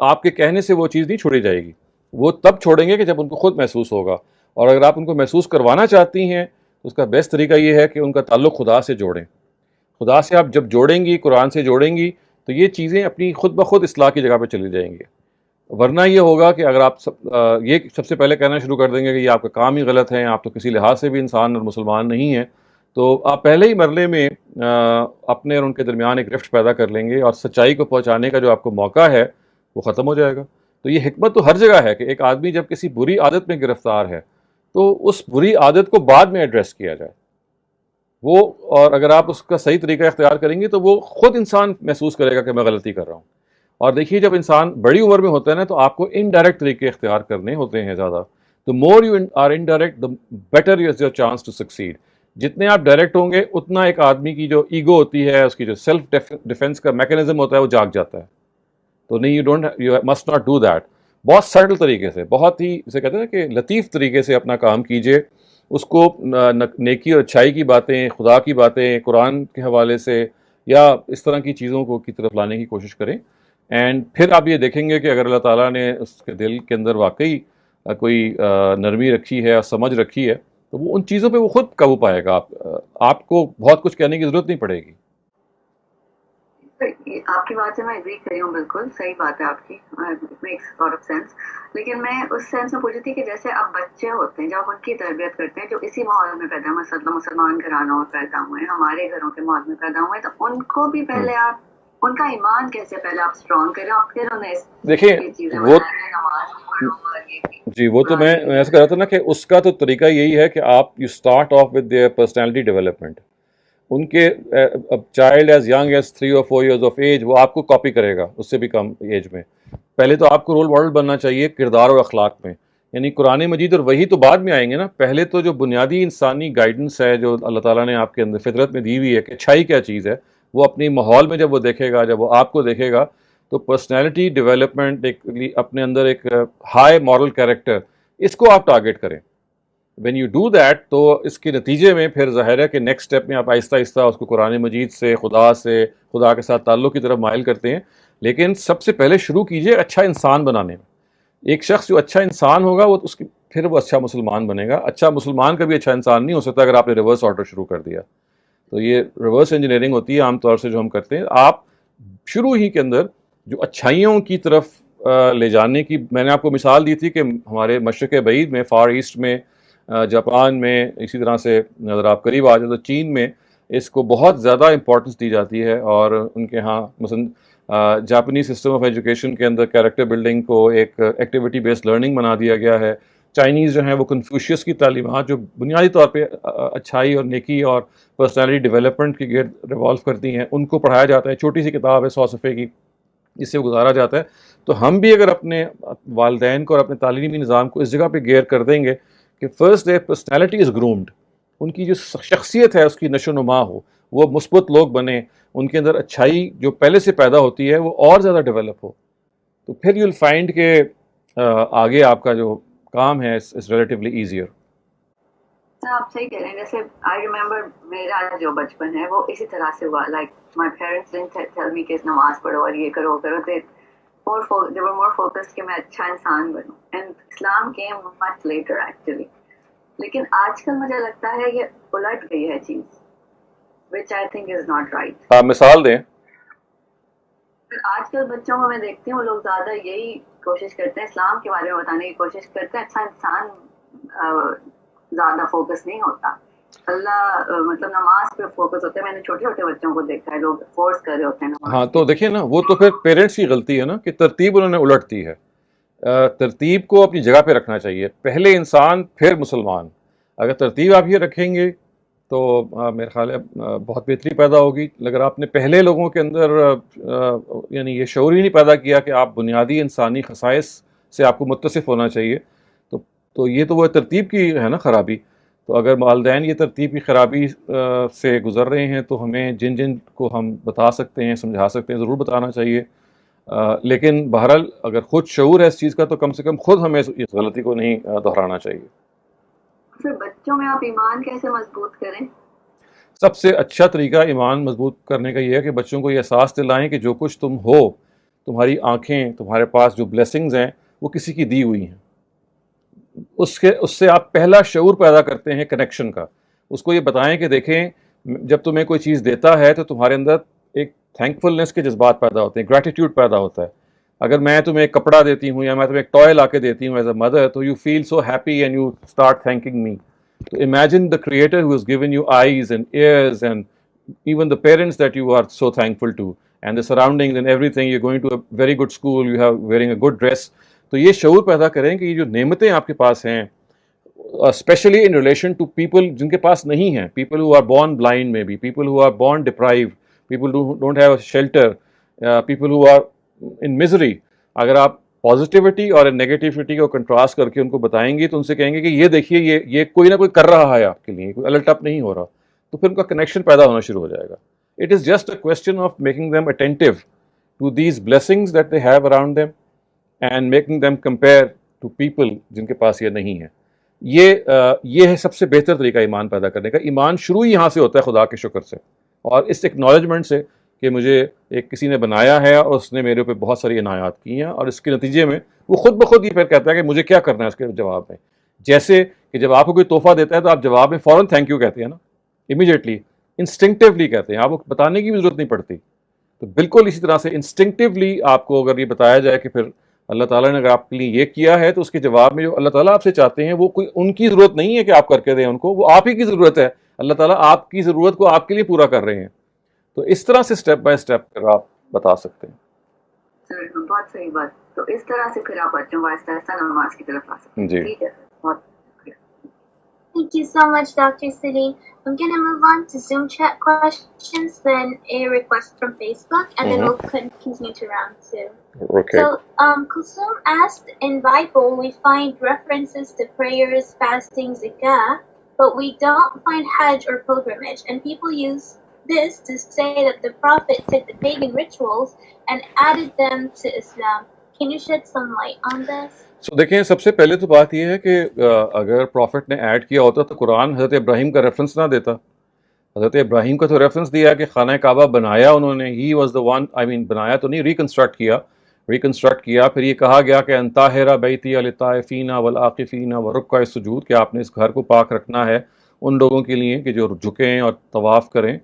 آپ کے کہنے سے وہ چیز نہیں چھوڑی جائے گی, وہ تب چھوڑیں گے کہ جب ان کو خود محسوس ہوگا. اور اگر آپ ان کو محسوس کروانا چاہتی ہیں تو اس کا بیسٹ طریقہ یہ ہے کہ ان کا تعلق خدا سے جوڑیں. خدا سے آپ جب جوڑیں گی, قرآن سے جوڑیں گی, تو یہ چیزیں اپنی خود بخود اصلاح کی جگہ پہ چلی جائیں گی. ورنہ یہ ہوگا کہ اگر آپ یہ سب سے پہلے کہنا شروع کر دیں گے کہ یہ آپ کا کام ہی غلط ہے, آپ تو کسی لحاظ سے بھی انسان اور مسلمان نہیں ہیں, تو آپ پہلے ہی مرلے میں اپنے اور ان کے درمیان ایک رفٹ پیدا کر لیں گے, اور سچائی کو پہنچانے کا جو آپ کو موقع ہے وہ ختم ہو جائے گا. تو یہ حکمت تو ہر جگہ ہے کہ ایک آدمی جب کسی بری عادت میں گرفتار ہے تو اس بری عادت کو بعد میں ایڈریس کیا جائے. وہ, اور اگر آپ اس کا صحیح طریقہ اختیار کریں گے تو وہ خود انسان محسوس کرے گا کہ میں غلطی کر رہا ہوں. اور دیکھیے, جب انسان بڑی عمر میں ہوتا ہے نا, تو آپ کو انڈائریکٹ طریقے اختیار کرنے ہوتے ہیں زیادہ. The more you are indirect, the better is your chance to succeed. جتنے آپ ڈائریکٹ ہوں گے اتنا ایک آدمی کی جو ایگو ہوتی ہے, اس کی جو سیلف ڈیفense کا میکینزم ہوتا ہے, وہ جاگ جاتا ہے. تو نہیں, you must not do that. بہت سٹل طریقے سے, بہت ہی اسے کہتے ہیں کہ لطیف طریقے سے اپنا کام کیجئے. اس کو نیکی اور اچھائی کی باتیں, خدا کی باتیں, قرآن کے حوالے سے یا اس طرح کی چیزوں کو کی طرف لانے کی کوشش کریں. اینڈ پھر آپ یہ دیکھیں گے کہ اگر اللہ تعالیٰ نے اس کے دل کے اندر واقعی کوئی نرمی رکھی ہے اور سمجھ رکھی ہے, تو وہ ان چیزوں پہ وہ خود قابو پائے گا. آپ کو بہت کچھ کہنے کی ضرورت نہیں پڑے گی. آپ کی بات سے میں ایگری کری ہوں, بالکل صحیح بات ہے آپ کی, میکس لاٹ آف سینس. لیکن میں اس سینس میں پوچھ رہی تھی کہ جیسے اب بچے ہوتے ہیں, جب ان کی تربیت کرتے ہیں جو اسی ماحول میں پیدا ہوئے, مثلا مسلمان گھرانوں میں پیدا ہوئے, ہمارے گھروں کے ماحول میں پیدا ہوئے, تو ان کو بھی پہلے آپ ان کا ایمان کیسے پہلے آپ اسٹرانگ کریں, اور پھر انہیں دیکھیں وہ جی, وہ تو میں ایسا کر رہا تھا نا کہ اس کا تو طریقہ یہی ہے کہ آپ you start off with their personality development. ان کے child as young as 3 or 4 years of age وہ آپ کو کاپی کرے گا, اس سے بھی کم ایج میں. پہلے تو آپ کو رول ماڈل بننا چاہیے کردار اور اخلاق میں, یعنی قرآن مجید اور وہی تو بعد میں آئیں گے نا. پہلے تو جو بنیادی انسانی گائیڈنس ہے جو اللہ تعالیٰ نے آپ کے اندر فطرت میں دی ہوئی ہے کہ اچھائی کیا چیز ہے, وہ اپنی ماحول میں جب وہ دیکھے گا, جب وہ آپ کو دیکھے گا, تو پرسنالٹی ڈیولپمنٹ, ایک اپنے اندر ایک ہائی مورل کیریکٹر, اس کو آپ ٹارگیٹ کریں. وین یو ڈو دیٹ, تو اس کے نتیجے میں پھر ظاہر ہے کہ نیکسٹ اسٹیپ میں آپ آہستہ آہستہ اس کو قرآن مجید سے, خدا کے ساتھ تعلق کی طرف مائل کرتے ہیں. لیکن سب سے پہلے شروع کیجئے اچھا انسان بنانے میں. ایک شخص جو اچھا انسان ہوگا وہ اس کی پھر وہ اچھا مسلمان بنے گا. اچھا مسلمان کبھی اچھا انسان نہیں ہو سکتا اگر آپ نے ریورس آرڈر شروع کر دیا. تو یہ ریورس انجینئرنگ ہوتی ہے عام طور سے جو ہم کرتے ہیں. آپ شروع ہی کے اندر جو اچھائیوں کی طرف لے جانے کی, میں نے آپ کو مثال دی تھی کہ ہمارے مشرق بعید میں, فار ایسٹ میں, جاپان میں, اسی طرح سے اگر آپ قریب آ جائیں تو چین میں اس کو بہت زیادہ امپورٹنس دی جاتی ہے. اور ان کے ہاں مثلا جاپنیز سسٹم آف ایجوکیشن کے اندر کیریکٹر بلڈنگ کو ایک ایکٹیویٹی بیسڈ لرننگ بنا دیا گیا ہے. چائنیز جو ہیں وہ کنفیوشیس کی تعلیمات جو بنیادی طور پہ اچھائی اور نیکی اور پرسنالٹی ڈیولپمنٹ کی گرد ریوالو کرتی ہیں, ان کو پڑھایا جاتا ہے. چھوٹی سی کتاب ہے 100 صفحے کی, اس سے گزارا جاتا ہے. تو ہم بھی اگر اپنے والدین کو اور اپنے تعلیمی نظام کو اس جگہ پہ گیئر کر دیں گے کہ first day personality is groomed, ان کی جو شخصیت ہے اس کی نشو و نما ہو, وہ مثبت لوگ بنے, ان کے اندر اچھائی جو پہلے سے پیدا ہوتی ہے وہ اور زیادہ ڈیولپ ہو, تو پھر یو ول فائنڈ کہ آگے آپ کا جو کام ہے از ریلیٹیولی ایزیئر. آپ صحیح کہہ رہے ہیں. جیسے آئی ریمبر میرا جو بچپن ہے وہ اسی طرح سے ہوا. Like my parents didn't tell me کہ نماز پڑھو اور یہ کرو کرو. they were more focused کہ میں اچھا انسان بنوں. and Islam came much later actually. لیکن آج کل مجھے لگتا ہے یہ الٹ گئی ہے چیز, which I think is not right. آپ مثال دیں. آج کل بچوں کو میں دیکھتی ہوں وہ لوگ زیادہ یہی کوشش کرتے ہیں, اسلام کے بارے میں بتانے کی کوشش کرتے ہیں, اچھا انسان زیادہ فوکس نہیں ہوتا. اللہ مطلب نماز پہ فوکس ہوتا ہے. میں نے چھوٹے چھوٹے بچوں کو دیکھا ہے, لوگ فورس کر رہے ہوتے ہیں نماز. ہاں تو دیکھیے نا, وہ تو پھر پیرنٹس کی غلطی ہے نا کہ ترتیب انہوں نے الٹ دی ہے. ترتیب کو اپنی جگہ پہ رکھنا چاہیے, پہلے انسان پھر مسلمان. اگر ترتیب آپ یہ رکھیں گے تو میرے خیال ہے بہت بہتری پیدا ہوگی. اگر آپ نے پہلے لوگوں کے اندر یعنی یہ شعور ہی نہیں پیدا کیا کہ آپ بنیادی انسانی خصائص سے آپ کو متصف ہونا چاہیے, تو یہ تو وہ ترتیب کی ہے نا خرابی. تو اگر والدین یہ ترتیب کی خرابی سے گزر رہے ہیں تو ہمیں جن جن کو ہم بتا سکتے ہیں, سمجھا سکتے ہیں, ضرور بتانا چاہیے. لیکن بہرحال اگر خود شعور ہے اس چیز کا تو کم سے کم خود ہمیں اس غلطی کو نہیں دہرانا چاہیے. پھر بچوں میں آپ ایمان کیسے مضبوط کریں؟ سب سے اچھا طریقہ ایمان مضبوط کرنے کا یہ ہے کہ بچوں کو یہ احساس دلائیں کہ جو کچھ تم ہو, تمہاری آنکھیں, تمہارے پاس جو بلیسنگز ہیں وہ کسی کی دی ہوئی ہیں. اس سے آپ پہلا شعور پیدا کرتے ہیں کنیکشن کا. اس کو یہ بتائیں کہ دیکھیں جب تمہیں کوئی چیز دیتا ہے تو تمہارے اندر ایک تھینکفلنس کے جذبات پیدا ہوتے ہیں, گریٹیٹیوڈ پیدا ہوتا ہے. اگر میں تمہیں ایک کپڑا دیتی ہوں یا میں تمہیں ایک ٹوائے لا کے دیتی ہوں ایز اے مدر, تو you feel so happy and you start thinking me. تو imagine the creator who has given you eyes and ears and even the parents that you are so thankful to, and the surroundings and everything. You're going to a very good school, you have wearing a good dress. تو یہ شعور پیدا کریں کہ یہ جو نعمتیں آپ کے پاس ہیں, especially in relation to people جن کے پاس نہیں ہیں, people who are born blind, maybe people who are born deprived, people don't have a shelter, people who are in misery. اگر آپ پازیٹیوٹی اور نیگیٹیوٹی کو کنٹراسٹ کر کے ان کو بتائیں گے تو ان سے کہیں گے کہ یہ دیکھیے یہ کوئی نہ کوئی کر رہا ہے آپ کے لیے, کوئی الٹ اپ نہیں ہو رہا. تو پھر ان کا کنیکشن پیدا ہونا شروع ہو جائے گا. It is just a question of making them attentive to these blessings that they have around them and making them compare to people جن کے پاس یہ نہیں ہے. یہ ہے سب سے بہتر طریقہ ایمان پیدا کرنے کا. ایمان شروع ہی یہاں سے ہوتا ہے, خدا کے شکر سے اور اس ایکنالجمنٹ سے کہ مجھے ایک کسی نے بنایا ہے اور اس نے میرے اوپر بہت ساری عنایات کی ہیں, اور اس کے نتیجے میں وہ خود بخود یہ پھر کہتا ہے کہ مجھے کیا کرنا ہے اس کے جواب میں. جیسے کہ جب آپ کو کوئی تحفہ دیتا ہے تو آپ جواب میں فوراً تھینک یو کہتے ہیں نا, امیڈیٹلی انسٹنکٹیولی کہتے ہیں, آپ کو بتانے کی بھی ضرورت نہیں پڑتی. تو بالکل اسی طرح سے انسٹنکٹیولی آپ کو اگر یہ بتایا جائے کہ پھر اللہ تعالیٰ نے اگر آپ کے لیے یہ کیا ہے تو اس کے جواب میں جو اللہ تعالیٰ آپ سے چاہتے ہیں وہ کوئی ان کی ضرورت نہیں ہے کہ آپ کر کے دیں ان کو, وہ آپ ہی کی ضرورت ہے. اللہ تعالیٰ آپ کی ضرورت کو آپ کے لیے پورا کر رہے ہیں. تو اس طرح سے اسٹیپ بائی اسٹیپ کر آپ بتا سکتے ہیں. سر بہت صحیح بات. تو اس طرح سے پھر آپ بچوں کو آہستہ آہستہ نماز کی طرف آ سکتے ہیں. جی ٹھیک ہے, بہت Thank you so much, Dr. Salim. I'm going to move on to Zoom chat questions, then a request from Facebook, and then we'll continue to round two. Okay. So, Kulsum asked, in Bible, we find references to prayers, fasting, zakah, but we don't find Hajj or pilgrimage. And people use this to say that the Prophet took the pagan rituals and added them to Islam. Can you shed some light on this? دیکھیں, سب سے پہلے تو بات یہ ہے کہ اگر profit نے ایڈ کیا ہوتا تو قرآن حضرت ابراہیم کا ریفرنس نہ دیتا. حضرت ابراہیم کا تو ریفرنس دیا کہ خانہ کعبہ بنایا انہوں نے, ہی واز دا ون, بنایا تو نہیں, ریکنسٹرکٹ کیا. پھر یہ کہا گیا کہ انطاہر بیتی للطائفین والعاکفین ورکع السجود, کہ آپ نے اس گھر کو پاک رکھنا ہے ان لوگوں کے لیے کہ جو جھکیں اور طواف کریں.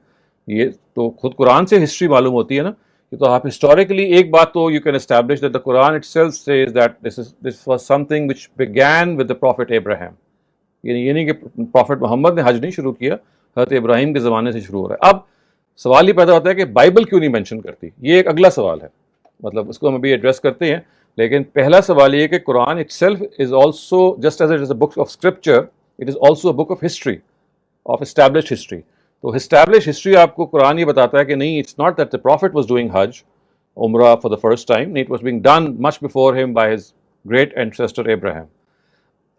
یہ تو خود قرآن سے ہسٹری معلوم ہوتی ہے نا. تو آپ ہسٹوریکلی ایک بات تو you can establish that the Quran itself says that this was something which begin with the prophet Ibrahim. یعنی یہ نہیں کہ پروفٹ محمد نے حج نہیں شروع کیا, حضرت ابراہیم کے زمانے سے شروع ہو رہا ہے. اب سوال یہ پیدا ہوتا ہے کہ بائبل کیوں نہیں مینشن کرتی, یہ ایک اگلا سوال ہے, مطلب اس کو ہم ابھی ایڈریس کرتے ہیں. لیکن پہلا سوال یہ کہ Quran itself is also just as it is a book of scripture, it is also a book of history, of established history. تو اسٹیبلش ہسٹری آپ کو قرآن یہ بتاتا ہے کہ نہیں, it's not that the prophet was doing حج عمرہ for the first time, it was being done much before him by his great ancestor Ibrahim.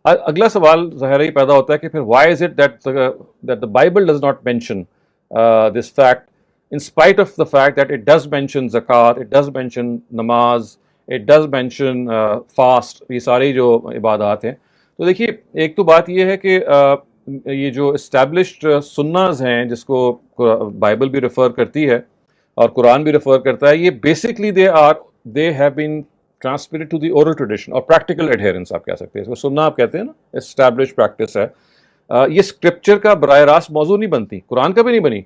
اگلا سوال ظاہر ہی پیدا ہوتا ہے کہ پھر why is it that the Bible does not mention this fact in spite of the fact that it does mention zakat, it does mention namaz, it does mention fast, یہ ساری جو عبادات ہیں. تو دیکھیے, ایک تو بات یہ ہے کہ یہ جو اسٹیبلشڈ سناز ہیں جس کو بائبل بھی ریفر کرتی ہے اور قرآن بھی ریفر کرتا ہے, یہ basically they have been transmitted to the oral tradition اور practical adherence آپ کہہ سکتے ہیں. اس کو سننا آپ کہتے ہیں نا, اسٹیبلشڈ پریکٹس ہے. یہ اسکرپچر کا براہ راست موضوع نہیں بنتی, قرآن کا بھی نہیں بنی.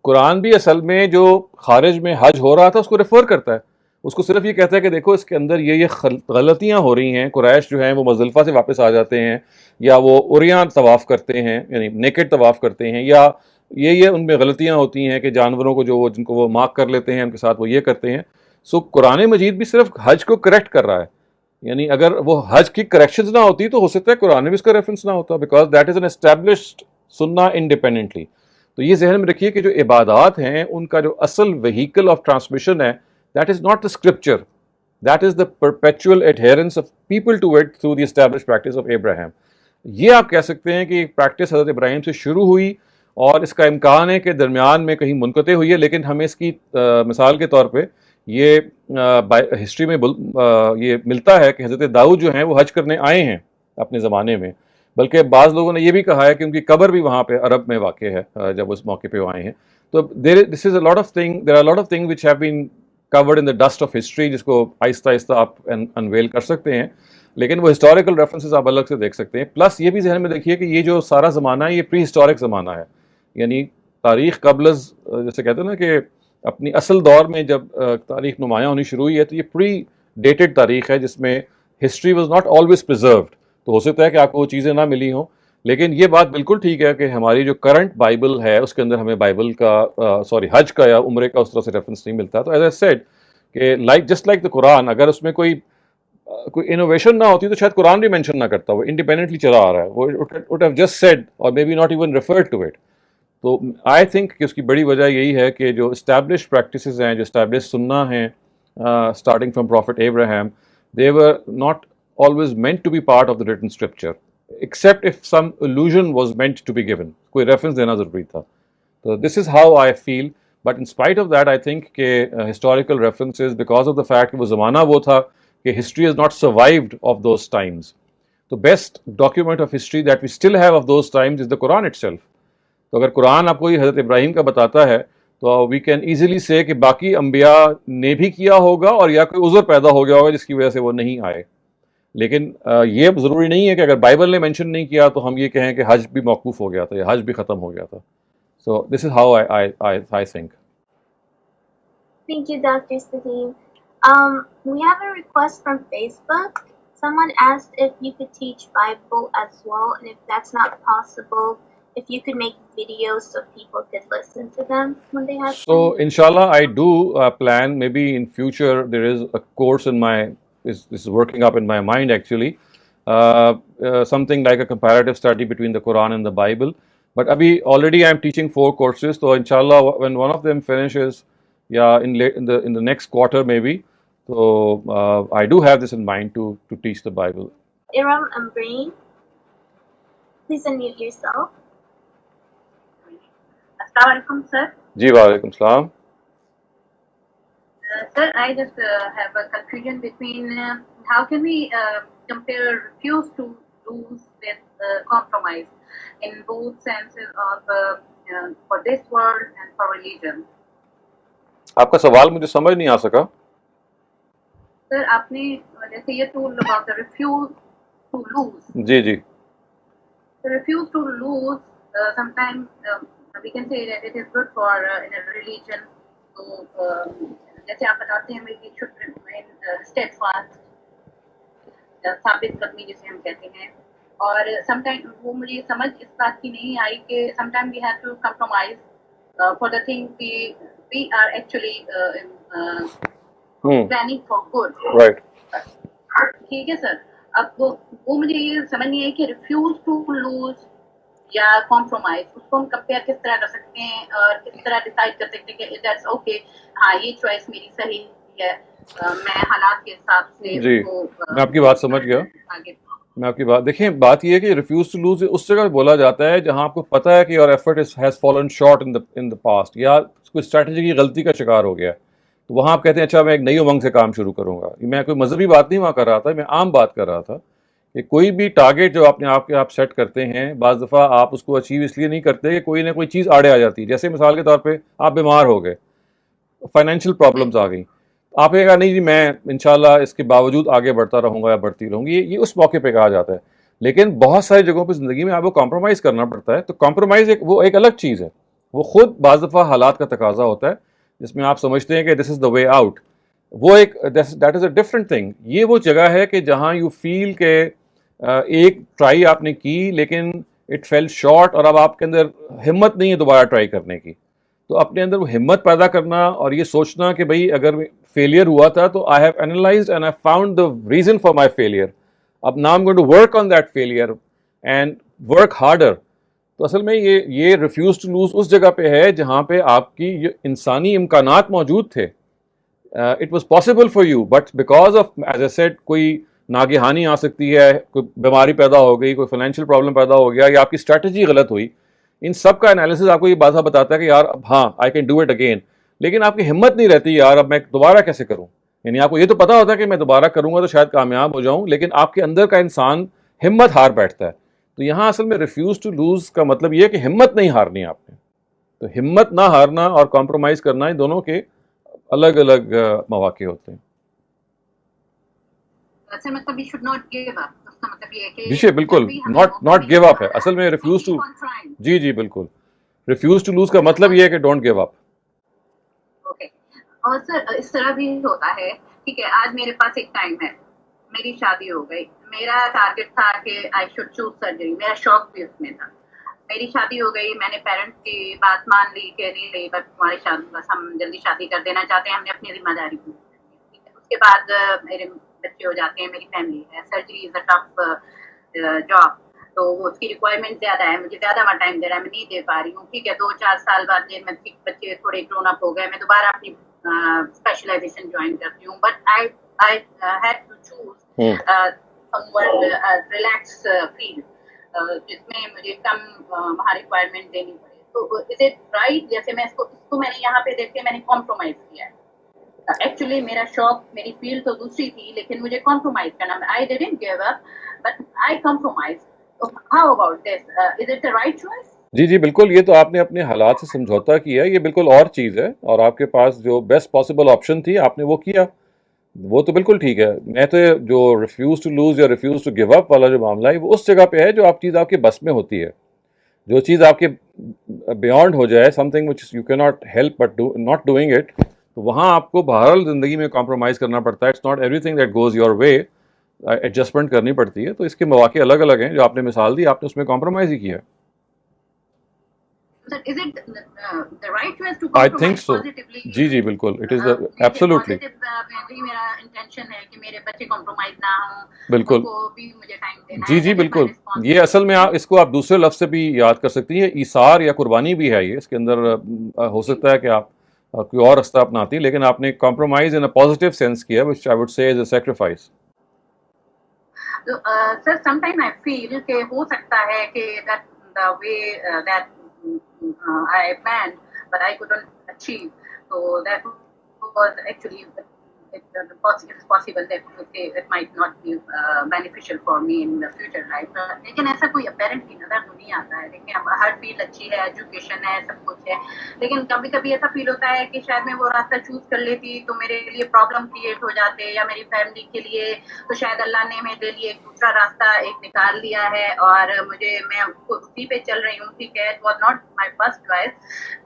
قرآن بھی اصل میں جو خارج میں حج ہو رہا تھا اس کو ریفر کرتا ہے. اس کو صرف یہ کہتا ہے کہ دیکھو اس کے اندر یہ غلطیاں ہو رہی ہیں. قریش جو ہیں وہ مزدلفہ سے واپس آ جاتے ہیں, یا وہ عریاں طواف کرتے ہیں, یعنی نیکڈ طواف کرتے ہیں, یا یہ ان میں غلطیاں ہوتی ہیں کہ جانوروں کو جن کو وہ مارک کر لیتے ہیں ان کے ساتھ وہ یہ کرتے ہیں. سو قرآن مجید بھی صرف حج کو کریکٹ کر رہا ہے. یعنی اگر وہ حج کی کریکشنز نہ ہوتی تو ہو سکتا ہے قرآن میں بھی اس کا ریفرنس نہ ہوتا, because that is an established سننا انڈیپینڈنٹلی. تو یہ ذہن میں رکھیے کہ جو عبادات ہیں ان کا جو اصل وہیکل آف ٹرانسمیشن ہے, that is not the scripture, that is the perpetual adherence of people to it through the establish practice of Ibrahim. یہ آپ کہہ سکتے ہیں کہ پریکٹس حضرت ابراہیم سے شروع ہوئی, اور اس کا امکان ہے کہ درمیان میں کہیں منقطع ہوئی ہے, لیکن ہمیں اس کی مثال کے طور پہ یہ ہسٹری میں یہ ملتا ہے کہ حضرت داؤد جو ہیں وہ حج کرنے آئے ہیں اپنے زمانے میں, بلکہ بعض لوگوں نے یہ بھی کہا ہے کہ ان کی قبر بھی وہاں پہ عرب میں واقع ہے جب اس موقع پہ وہ آئے ہیں. تو this is a lot of thing, there are lot of thing which have been covered in the dust of history, جس کو آہستہ آہستہ آپ انویل کر سکتے ہیں, لیکن وہ ہسٹوریکل ریفرنسز آپ الگ سے دیکھ سکتے ہیں. پلس یہ بھی ذہن میں دیکھیے کہ یہ جو سارا زمانہ ہے یہ پری ہسٹورک زمانہ ہے, یعنی تاریخ قبل جیسے کہتے ہیں نا کہ اپنی اصل دور میں جب تاریخ نمایاں ہونی شروع ہوئی ہے, تو یہ پری ڈیٹڈ تاریخ ہے جس میں history was not always preserved. تو ہو سکتا ہے کہ آپ کو وہ چیزیں نہ ملی ہوں, لیکن یہ بات بالکل ٹھیک ہے کہ ہماری جو کرنٹ بائبل ہے اس کے اندر ہمیں بائبل کا حج کا یا عمرے کا اس طرح سے ریفرنس نہیں ملتا. تو ایز اے سیڈ کہ جسٹ لائک دا قرآن, اگر اس میں کوئی انوویشن نہ ہوتی تو شاید قرآن بھی مینشن نہ کرتا, وہ انڈیپینڈنٹلی چلا آ رہا ہے, وہ would have just said or maybe not even referred to it. تو آئی تھنک کہ اس کی بڑی وجہ یہی ہے کہ جو اسٹیبلش پریکٹسز ہیں, جو اسٹیبلش سننا ہیں starting from prophet Ibrahim, they were not always meant to be part of the written scripture, except if some allusion was meant to be given, کوئی ریفرنس دینا ضروری تھا. تو this is how I feel, but in spite of that I think کہ historical references, because of the fact کہ وہ زمانہ وہ تھا کہ history has not survived of those times. The best document of history that we still have of those times is the Quran itself. تو اگر قرآن آپ کو یہ حضرت ابراہیم کا بتاتا ہے تو وی کین ایزیلی سے کہ باقی انبیاء نے بھی کیا ہوگا, اور یا کوئی عذر پیدا ہو گیا ہوگا جس کی وجہ سے وہ نہیں آئے. لیکن یہ ضروری نہیں ہے کہ اگر بائبل نے مینشن نہیں کیا تو ہم یہ کہیں کہ حج بھی موقوف ہو گیا تھا یا حج بھی ختم ہو گیا تھا. So this is how I think. Thank you, Dr. Sadeem. We have a request from Facebook. Someone asked if you could teach Bible as well, and if that's not possible, if you could make videos so people could listen to them when they have. So inshallah I do plan, maybe in future there is a course in my is working up in my mind actually, something like a comparative study between the Quran and the Bible. But abhi already I am teaching 4 courses, so inshallah when one of them finishes, in the next quarter maybe, so I do have this in mind to teach the Bible. Iram Ambreen, please unmute yourself. Assalamualaikum, sir. Ji, walaikum salam. Sir, I just have a confusion between how can we compare refuse to lose with compromise in both senses of for this world and for religion. آپ کا سوال مجھے سمجھ نہیں آ سکا. سر آپ نے جیسے یہ told about the refuse to lose. جی جی. The refuse to lose sometimes we can say that it is good for in a religion. So جیسے آپ بتاتے ہیں we should remain steadfast, ثابت قدمی جسے ہم کہتے ہیں. اور sometimes وہ مجھے سمجھ اس بات کی نہیں آئی کہ sometimes we have to compromise for the thing we are actually planning for good. Right. ٹھیک ہے سر. اب وہ مجھے یہ سمجھ نہیں آئی کہ refuse to lose یا compromise, اس کو ہم کمپیئر کس طرح کر سکتے ہیں اور کس طرح ڈیسائیڈ کر سکتے ہیں کہ that's okay, ہاں یہ چوائس میری صحیح ہے, میں حالات کے حساب سے. جی میں آپ کی بات سمجھ گیا. میں آپ کی بات دیکھیں, بات یہ ہے کہ ریفیوز ٹو لوز اس جگہ بولا جاتا ہے جہاں آپ کو پتہ ہے کہ your effort has fallen short in the past, یا کوئی اسٹریٹجی کی غلطی کا شکار ہو گیا, تو وہاں آپ کہتے ہیں اچھا میں ایک نئی امنگ سے کام شروع کروں گا. میں کوئی مذہبی بات نہیں وہاں کر رہا تھا, میں عام بات کر رہا تھا کہ کوئی بھی ٹارگیٹ جو اپنے آپ کے آپ سیٹ کرتے ہیں, بعض دفعہ آپ اس کو اچیو اس لیے نہیں کرتے کہ کوئی نہ کوئی چیز آڑے آ جاتی ہے. جیسے مثال کے طور پہ آپ بیمار ہو گئے, فائنینشیل پرابلمس آ گئیں, آپ نے کہا نہیں جی میں انشاءاللہ اس کے باوجود آگے بڑھتا رہوں گا یا بڑھتی رہوں گی, یہ اس موقع پہ کہا جاتا ہے. لیکن بہت ساری جگہوں پہ زندگی میں آپ کو کمپرومائز کرنا پڑتا ہے. تو کمپرومائز وہ ایک الگ چیز ہے, وہ خود بعض دفعہ حالات کا تقاضا ہوتا ہے جس میں آپ سمجھتے ہیں کہ دس از دا وے آؤٹ. وہ ایک that is a different thing. یہ وہ جگہ ہے کہ جہاں یو فیل کہ ایک ٹرائی آپ نے کی لیکن اٹ فیل شارٹ اور اب آپ کے اندر ہمت نہیں ہے دوبارہ ٹرائی کرنے کی. تو اپنے اندر وہ ہمت پیدا کرنا اور یہ سوچنا کہ بھائی اگر فیلئر ہوا تھا تو I have analysed and I found the reason for my failure. اب now I'm going to work on that failure and work harder. تو اصل میں یہ ریفیوز ٹو لوز اس جگہ پہ ہے جہاں پہ آپ کی انسانی امکانات موجود تھے. It was possible for you but because of as I said کوئی ناگہانی آ سکتی ہے, کوئی بیماری پیدا ہو گئی, کوئی فائنینشیل پرابلم پیدا ہو گیا یا آپ کی اسٹریٹجی غلط ہوئی. ان سب کا انالیسز آپ کو یہ بات بتاتا ہے کہ یار ہاں I can do it again, لیکن آپ کی ہمت نہیں رہتی یار اب میں دوبارہ کیسے کروں. یعنی آپ کو یہ تو پتا ہوتا ہے کہ میں دوبارہ کروں گا تو شاید کامیاب ہو جاؤں, لیکن آپ کے اندر کا انسان ہمت ہار بیٹھتا ہے. تو یہاں اصل میں ریفیوز ٹو لوز کا مطلب یہ ہے کہ ہمت نہیں ہارنی آپ نے. تو ہمت نہ ہارنا اور کمپرومائز کرنا ان دونوں کے الگ الگ مواقع ہوتے ہیں. جی بالکل, ناٹ گیو اپ ہے اصل میں ریفیوز ٹو. جی بالکل, ریفیوز ٹو لوز کا مطلب یہ ہے کہ ڈونٹ گیو اپ. اور سر اس طرح بھی ہوتا ہے, ٹھیک ہے آج میرے پاس ایک ٹائم ہے, میری شادی ہو گئی, میرا ٹارگیٹ تھا کہ آئی شوڈ چوز سرجری, میرا شوق بھی اس میں تھا. میری شادی ہو گئی, میں نے پیرنٹس کی بات مان لی کہ نہیں رہی بس تمہاری شادی, بس ہم جلدی شادی کر دینا چاہتے ہیں, ہم نے اپنی ذمہ داری کی. اس کے بعد میرے بچے ہو جاتے ہیں, میری فیملی ہے. Surgery is a tough job, تو وہ اس کی ریکوائرمنٹ زیادہ ہے, مجھے زیادہ ٹائم دے رہا ہے, میں نہیں دے پا رہی ہوں. ٹھیک ہے 2-4 سال بعد میں بچے تھوڑے گرون اپ ہو گئے, میں دوبارہ اپنی اسپیشلائزیشن جوائن کرتی ہوں. But I had to choose someone relax field جس میں مجھے کم وہاں ریکوائرمنٹ دینی پڑے. تو از اٹ رائٹ, جیسے میں اس کو میں نے یہاں پہ دیکھ کے میں نے کمپرومائز کیا ہے. ایکچولی میرا شوق, میری فیلڈ تو دوسری تھی, لیکن مجھے کمپرومائز کرنا, I didn't give up but I compromised. So how about this? Is it the right choice? جی بالکل, یہ تو آپ نے اپنے حالات سے سمجھوتا کیا, یہ بالکل اور چیز ہے, اور آپ کے پاس جو بیسٹ پاسبل آپشن تھی آپ نے وہ کیا, وہ تو بالکل ٹھیک ہے. میں تو جو ریفیوز ٹو لوز یا ریفیوز ٹو گیو اپ والا جو معاملہ ہے وہ اس جگہ پہ ہے جو آپ چیز آپ کے بس میں ہوتی ہے. جو چیز آپ کے بیونڈ ہو جائے, سم تھنگ وچ یو کی not help but not doing it, تو وہاں آپ کو بہرحال زندگی میں کمپرومائز کرنا پڑتا ہے. It's not everything that goes your way, adjustment کرنی پڑتی ہے. تو اس کے مواقع الگ الگ ہیں, جو آپ نے مثال دی آپ نے اس میں کمپرومائز ہی کیا ہے. Is it the right choice to I think compromise so. positively? جی بالکل, it is the absolutely. میرا انٹینشن ہے کہ میرے بچے کمپرومائز نہ ہوں, بالکل کو بھی مجھے ٹائم دینا ہے. جی بالکل, یہ اصل میں اس کو آپ دوسرے لفظ سے بھی یاد کر سکتی ہیں, ایثار یا قربانی بھی ہے. یہ اس کے اندر ہو سکتا ہے کہ آپ کوئی اور راستہ اپناتی, لیکن آپ نے compromise in a positive sense کیا, which I would say is a sacrifice. Sir sometime I feel کہ ہو سکتا ہے کہ the way that I planned but I couldn't achieve, so that was actually it's possible that it might not be beneficial for me in the future life. لیکن ایسا کوئی apparently نظر تو نہیں آتا ہے. لیکن ہر فیلڈ اچھی ہے, ایجوکیشن ہے, سب کچھ ہے, لیکن کبھی کبھی ایسا فیل ہوتا ہے کہ شاید میں وہ راستہ چوز کر لیتی تو میرے لیے پرابلم کریٹ ہو جاتے, یا میری فیملی کے لیے, تو شاید اللہ نے میرے لیے ایک دوسرا راستہ ایک نکال دیا ہے اور میں اسی پہ چل رہی ہوں. ٹھیک ہے, it was not my first choice.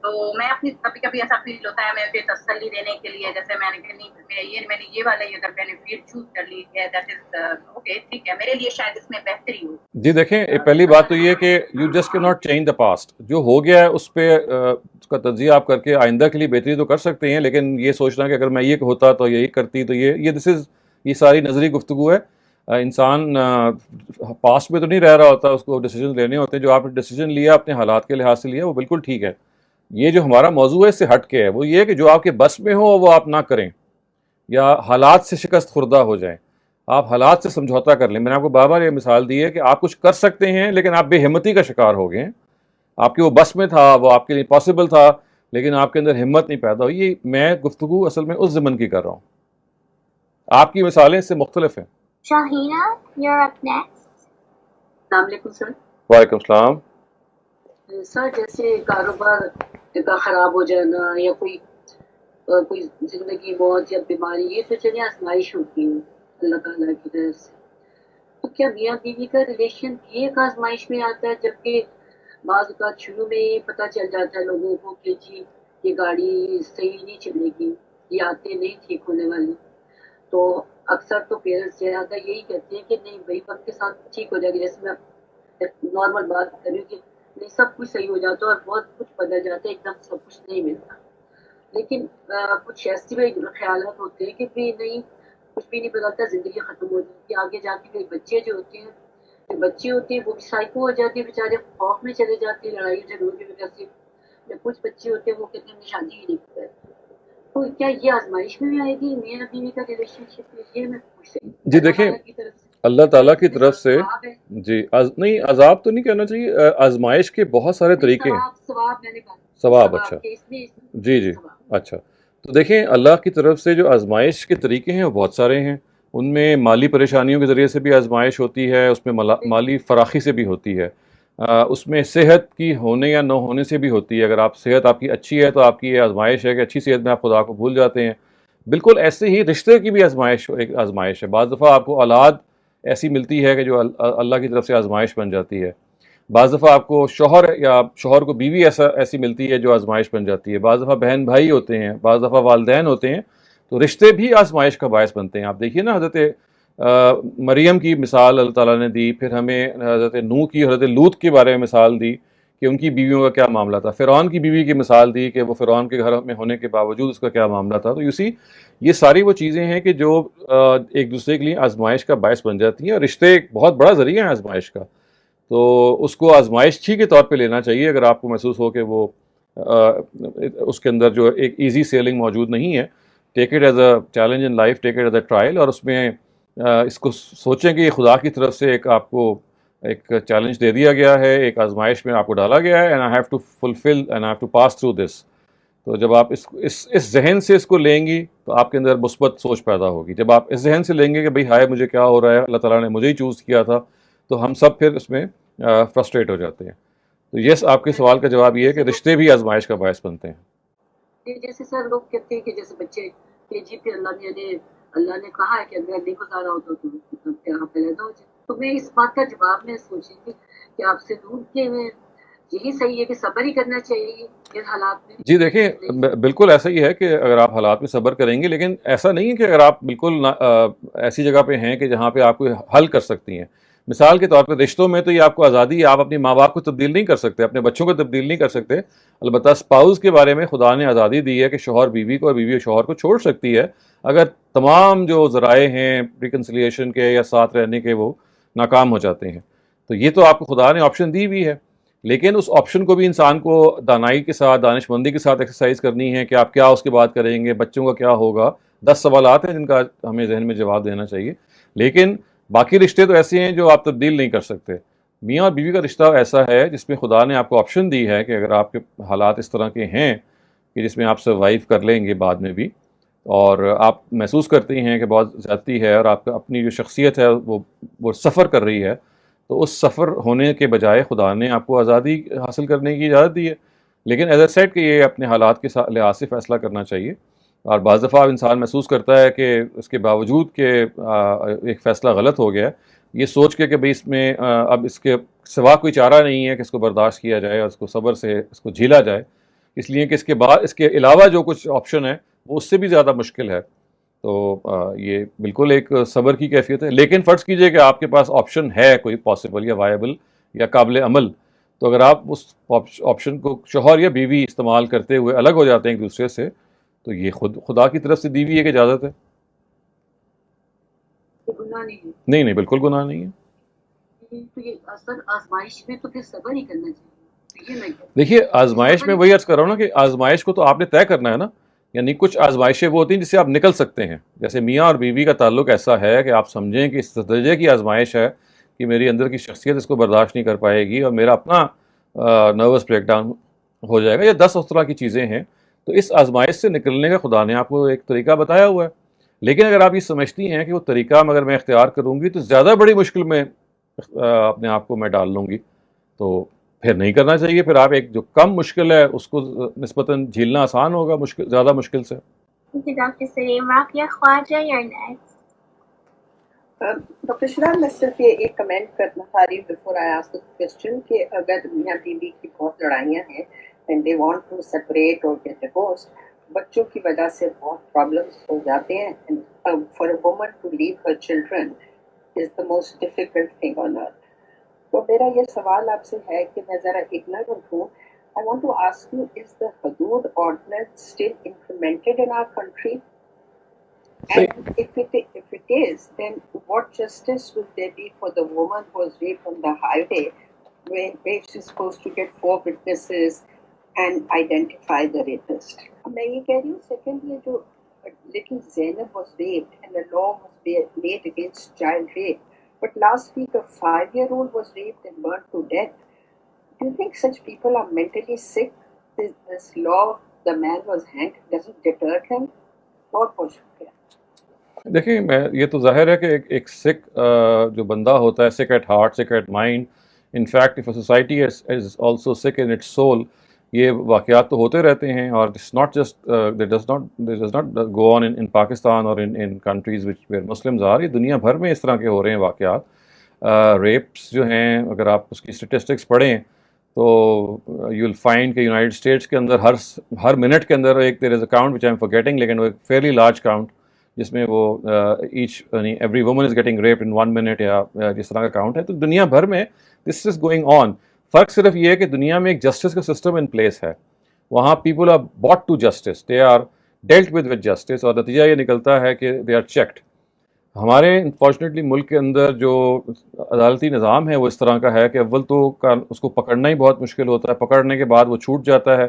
تو میں اپنی کبھی کبھی ایسا فیل ہوتا ہے مجھے تسلی دینے کے لیے, جیسے میں نے کہا نہیں میں نے یہ والا اگر میں نے فیلڈ چوز کر لی ہے, دیٹ از اوکے, ٹھیک ہے, میرے لیے شاید اس میں بہتری ہو. جی دیکھیں, پہلی بات تو یہ کہ یو جسٹ کی ناٹ چینج دا پاسٹ. جو ہو گیا ہے اس پہ اس کا تجزیہ آپ کر کے آئندہ کے لیے بہتری تو کر سکتے ہیں, لیکن یہ سوچنا کہ اگر میں یہ ہوتا تو یہی کرتی تو یہ ساری نظری گفتگو ہے. انسان پاسٹ میں تو نہیں رہ رہا ہوتا, اس کو ڈیسیجن لینے ہوتے ہیں. جو آپ نے ڈیسیجن لیا اپنے حالات کے لحاظ سے لیا وہ بالکل ٹھیک ہے. یہ جو ہمارا موضوع ہے اس سے ہٹ کے ہے, وہ یہ ہے کہ جو آپ کے بس میں ہو وہ آپ نہ کریں, یا حالات سے شکست خوردہ ہو جائیں. آپ حالات سے سمجھوتا کر لیں. میں نے آپ کو بار بار یہ مثال دی ہے کہ آپ کچھ کر سکتے ہیں لیکن آپ بے ہمتی کا شکار ہو گئے. آپ کے وہ بس میں تھا, وہ آپ کے لیے پاسبل تھا, لیکن آپ کے اندر ہمت نہیں پیدا ہوئی. میں گفتگو اصل میں اس ضمن کی کر رہا ہوں, آپ کی مثالیں اس سے مختلف ہیں. Shahina, you're up next. السلام علیکم سر. وعلیکم السلام. سر جیسے کاروبار کا خراب ہو جانا یا کوئی زندگی موت یا بیماری, یہ تو چلیے آزمائش ہوتی ہے اللہ تعالیٰ کی طرف سے. تو کیا میاں بیوی کا ریلیشن بھی ایک آزمائش میں آتا ہے, جبکہ بعض اوقات شروع میں یہ پتہ چل جاتا ہے لوگوں کو کہ جی یہ گاڑی صحیح نہیں چلے گی, یہ عادتیں نہیں ٹھیک ہونے والی. تو اکثر تو پیرنٹس زیادہ یہی کہتے ہیں کہ نہیں بھائی وقت کے ساتھ ٹھیک ہو جائے گا. جیسے میں نارمل بات کر رہی ہوں کہ نہیں سب کچھ صحیح ہو جاتا ہے اور بہت کچھ بدل جاتا ہے, ایک دم سب کچھ نہیں ملتا. لیکن کچھ ایسے بھی خیالات ہوتے ہیں کہ بھی نہیں کچھ بھی نہیں بدلتا, زندگی ختم ہو جاتی ہے. آگے جا کے کئی بچے جو ہوتے ہیں بچے ہوتے ہیں وہ بھی سائیکو ہو جاتے ہیں, بیچارے خوف میں چلے جاتے ہیں لڑائی جھگڑوں کی وجہ سے. یا کچھ بچے ہوتے ہیں وہ کہتے ہیں شادی ہی نہیں کرتے. تو کیا یہ آزمائش میں بھی آئے گی میاں بیوی کا ریلیشن شپ؟ یہ میں پوچھ رہی ہوں. جی دیکھیں اللہ تعالیٰ کی طرف سے جی نہیں عذاب تو نہیں کہنا چاہیے, آزمائش کے بہت سارے طریقے ہیں. ثواب میں نے کہا ثواب, اچھا جی اچھا. تو دیکھیں اللہ کی طرف سے جو آزمائش کے طریقے ہیں وہ بہت سارے ہیں. ان میں مالی پریشانیوں کے ذریعے سے بھی آزمائش ہوتی ہے, اس میں مالی فراخی سے بھی ہوتی ہے, اس میں صحت کی ہونے یا نہ ہونے سے بھی ہوتی ہے. اگر آپ صحت آپ کی اچھی ہے تو آپ کی یہ آزمائش ہے کہ اچھی صحت میں آپ خدا کو بھول جاتے ہیں. بالکل ایسے ہی رشتے کی بھی آزمائش ایک آزمائش ہے. بعض دفعہ آپ کو اولاد ایسی ملتی ہے کہ جو اللہ کی طرف سے آزمائش بن جاتی ہے. بعض دفعہ آپ کو شوہر یا شوہر کو بیوی ایسی ملتی ہے جو آزمائش بن جاتی ہے. بعض دفعہ بہن بھائی ہوتے ہیں, بعض دفعہ والدین ہوتے ہیں, تو رشتے بھی آزمائش کا باعث بنتے ہیں. آپ دیکھیے نا حضرت مریم کی مثال اللہ تعالیٰ نے دی, پھر ہمیں حضرت نوح کی حضرت لوط کے بارے میں مثال دی کہ ان کی بیویوں کا کیا معاملہ تھا. فرعون کی بیوی کی مثال دی کہ وہ فرعون کے گھر میں ہونے کے باوجود اس کا کیا معاملہ تھا. تو یہ ساری وہ چیزیں ہیں کہ جو ایک دوسرے کے لیے آزمائش کا باعث بن جاتی ہیں. اور رشتے ایک بہت بڑا ذریعہ ہے آزمائش کا, تو اس کو آزمائش کے طور پہ لینا چاہیے. اگر آپ کو محسوس ہو کہ وہ اس کے اندر جو ایک ایزی سیلنگ موجود نہیں ہے, take it as a challenge in life, take it as a trial, اور اس میں اس کو سوچیں کہ یہ خدا کی طرف سے ایک آپ کو ایک چیلنج دے دیا گیا ہے, ایک آزمائش میں آپ کو ڈالا گیا ہے, and I have to fulfil and I have to pass through this. تو جب آپ اس ذہن سے اس کو لیں گی تو آپ کے اندر مثبت سوچ پیدا ہوگی. جب آپ اس ذہن سے لیں گے کہ بھئی ہائے مجھے کیا ہو رہا ہے, اللہ تعالیٰ نے مجھے ہی چوز کیا تھا, تو ہم سب پھر اس میں فرسٹریٹ ہو جاتے ہیں. تو یس, آپ کے سوال کا جواب یہ ہے کہ رشتے بھی آزمائش کا باعث بنتے ہیں. جیسے سر لوگ کہتے ہیں کہ جیسے بچے کے جی پہ اللہ نے کہا ہے کہ اگر نہیں گزارا ہو تو پیدا ہو جائے. تو میں اس بات کا جواب میں سوچی تھی کہ آپ سے دوں کہ یہی صحیح ہے کہ صبر ہی کرنا چاہیے ان حالات میں. جی دیکھیں بالکل ایسا ہی ہے کہ اگر آپ حالات میں صبر کریں گے, لیکن ایسا نہیں ہے کہ اگر آپ بالکل ایسی جگہ پہ ہیں کہ جہاں پہ آپ کو حل کر سکتی ہیں. مثال کے طور پہ رشتوں میں تو یہ آپ کو آزادی ہے, آپ اپنے ماں باپ کو تبدیل نہیں کر سکتے, اپنے بچوں کو تبدیل نہیں کر سکتے. البتہ اسپاؤز کے بارے میں خدا نے آزادی دی ہے کہ شوہر بیوی کو اور بیوی شوہر کو چھوڑ سکتی ہے اگر تمام جو ذرائع ہیں ریکنسلیشن کے یا ساتھ رہنے کے وہ ناکام ہو جاتے ہیں. تو یہ تو آپ کو خدا نے آپشن دی بھی ہے, لیکن اس آپشن کو بھی انسان کو دانائی کے ساتھ, دانش مندی کے ساتھ ایکسرسائز کرنی ہے کہ آپ کیا اس کے بعد کریں گے, بچوں کا کیا ہوگا. 10 سوالات ہیں جن کا ہمیں ذہن میں جواب دینا چاہیے. لیکن باقی رشتے تو ایسے ہیں جو آپ تبدیل نہیں کر سکتے. میاں اور بیوی کا رشتہ ایسا ہے جس میں خدا نے آپ کو آپشن دی ہے کہ اگر آپ کے حالات اس طرح کے ہیں کہ جس میں آپ سروائیو کر لیں گے بعد میں بھی, اور آپ محسوس کرتے ہیں کہ بہت زیادتی ہے اور آپ کا اپنی جو شخصیت ہے وہ سفر کر رہی ہے, تو اس سفر ہونے کے بجائے خدا نے آپ کو آزادی حاصل کرنے کی اجازت دی ہے. لیکن ایز اے سیٹ کہ یہ اپنے حالات کے لحاظ سے فیصلہ کرنا چاہیے. اور بعض دفعہ انسان محسوس کرتا ہے کہ اس کے باوجود کہ ایک فیصلہ غلط ہو گیا, یہ سوچ کے کہ بھئی اس میں اب اس کے سوا کوئی چارہ نہیں ہے کہ اس کو برداشت کیا جائے اور اس کو صبر سے اس کو جھیلا جائے, اس لیے کہ اس کے بعد اس کے علاوہ جو کچھ آپشن ہے وہ اس سے بھی زیادہ مشکل ہے. تو یہ بالکل ایک صبر کی کیفیت ہے. لیکن فرض کیجئے کہ آپ کے پاس آپشن ہے کوئی پاسبل یا وائبل یا قابل عمل, تو اگر آپ اس آپشن کو شوہر یا بیوی استعمال کرتے ہوئے الگ ہو جاتے ہیں ایک دوسرے سے, تو یہ خدا کی طرف سے دی ہوئی ایک اجازت ہے. نہیں بالکل گناہ نہیں ہے. آزمائش میں تو پھر صبر ہی کرنا چاہیے. دیکھیے آزمائش میں وہی عرض کر رہا ہوں نا کہ آزمائش کو تو آپ نے طے کرنا ہے نا. یعنی کچھ آزمائشیں وہ ہوتی ہیں جس سے آپ نکل سکتے ہیں. جیسے میاں اور بیوی کا تعلق ایسا ہے کہ آپ سمجھیں کہ اس درجے کی آزمائش ہے کہ میری اندر کی شخصیت اس کو برداشت نہیں کر پائے گی اور میرا اپنا نروس بریک ڈاؤن ہو جائے گا, یا 10 اس طرح کی چیزیں ہیں. تو اس آزمائش سے نکلنے کا خدا نے آپ کو ایک طریقہ بتایا ہوا ہے. لیکن اگر آپ یہ سمجھتی ہیں کہ وہ طریقہ اگر میں اختیار کروں گی تو زیادہ بڑی مشکل میں اپنے آپ کو میں ڈال لوں گی, تو پھر نہیں کرنا چاہیے. پھر آپ ایک جو کم مشکل ہے اس کو نسبتاً جھیلنا آسان ہوگا زیادہ مشکل سے. Doctor Salim Raqia Khawaja, your next. Doctor شرح, میں صرف یہ ایک کمنٹ کرنا چاہ رہی ہوں before I ask the question کہ اگر میاں بیوی کی بہت لڑائیاں ہیں and they want to separate or get divorced, بچوں کی وجہ سے بہت پرابلمس ہو جاتے ہیں. For a woman to leave her children is the most difficult thing on earth. تو میرا یہ سوال آپ سے ہے کہ میں ذرا اگنورنٹ ہوں. I want to ask you, is the Hudud ordinance still implemented in our country? And if it is, then what justice will there be for the woman who was raped on the highway, where she's supposed to get 4 witnesses and identify the rapist? میں یہ کہہ رہی ہوں, secondly, جو little Zainab was raped and the law was made against child rape, but last week a 5-year-old was raped and burnt to death. Do you think such people are mentally sick? This law, the man was hanged, doesn't deter them? بہت بہت شکریہ. دیکھیں یہ تو ظاہر ہے کہ ایک سک جو بندہ ہوتا ہے, sick at heart, sick at mind, in fact of a society is also sick in it's civil, یہ واقعات تو ہوتے رہتے ہیں. اور it's not just does not go on in Pakistan اور in countries where Muslims are. یہ دنیا بھر میں اس طرح کے ہو رہے ہیں واقعات. ریپس جو ہیں, اگر آپ اس کی اسٹیٹسٹکس پڑھیں تو یو ول فائنڈ کہ یونائٹیڈ اسٹیٹس کے اندر ہر منٹ کے اندر ایک there is a count which I am forgetting, لیکن وہ ایک فیئرلی لارج کاؤنٹ جس میں وہ every woman is getting raped in 1 minute یا جس طرح کا کاؤنٹ ہے. تو دنیا بھر میں دس از گوئنگ آن. فرق صرف یہ ہے کہ دنیا میں ایک جسٹس کا سسٹم ان پلیس ہے. وہاں people are bought to justice, they are dealt with justice, اور نتیجہ یہ نکلتا ہے کہ دے آر چیکڈ. ہمارے انفارچونیٹلی ملک کے اندر جو عدالتی نظام ہے وہ اس طرح کا ہے کہ اول تو اس کو پکڑنا ہی بہت مشکل ہوتا ہے, پکڑنے کے بعد وہ چھوٹ جاتا ہے,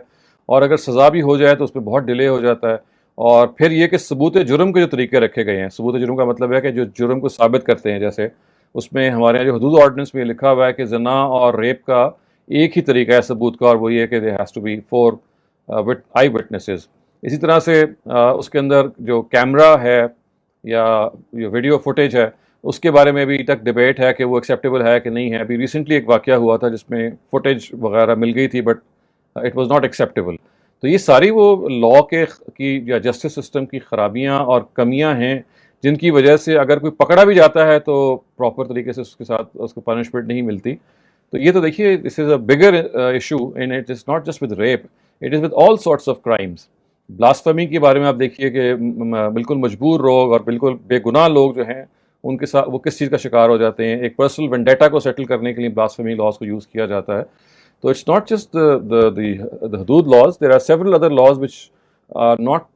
اور اگر سزا بھی ہو جائے تو اس پہ بہت ڈیلے ہو جاتا ہے. اور پھر یہ کہ ثبوت جرم کے جو طریقے رکھے گئے ہیں, ثبوت جرم کا مطلب ہے کہ جو جرم کو ثابت کرتے ہیں, جیسے اس میں ہمارے یہاں جو حدود آرڈیننس میں لکھا ہوا ہے کہ زنا اور ریپ کا ایک ہی طریقہ ہے ثبوت کا, اور وہ یہ کہ they has to be 4 eyewitnesses. اسی طرح سے اس کے اندر جو کیمرہ ہے یا جو ویڈیو فوٹیج ہے اس کے بارے میں بھی تک ڈبیٹ ہے کہ وہ ایکسیپٹیبل ہے کہ نہیں ہے. ابھی ریسنٹلی ایک واقعہ ہوا تھا جس میں فوٹیج وغیرہ مل گئی تھی, but it was not acceptable. تو یہ ساری وہ لا کی یا جسٹس سسٹم کی خرابیاں اور کمیاں ہیں جن کی وجہ سے اگر کوئی پکڑا بھی جاتا ہے تو پراپر طریقے سے اس کے ساتھ اس کو پنشمنٹ نہیں ملتی. تو یہ تو دیکھیے this is a bigger issue and it is not just with rape, it is with all sorts of crimes. Blasphemy کے بارے میں آپ دیکھیے کہ بالکل مجبور لوگ اور بالکل بے گناہ لوگ جو ہیں ان کے ساتھ وہ کس چیز کا شکار ہو جاتے ہیں. ایک پرسنل وینڈیٹا کو سیٹل کرنے کے لیے بلاسفیمی لاز کو یوز کیا جاتا ہے. تو اٹس ناٹ جسٹ the حدود laws, there are several other laws which are not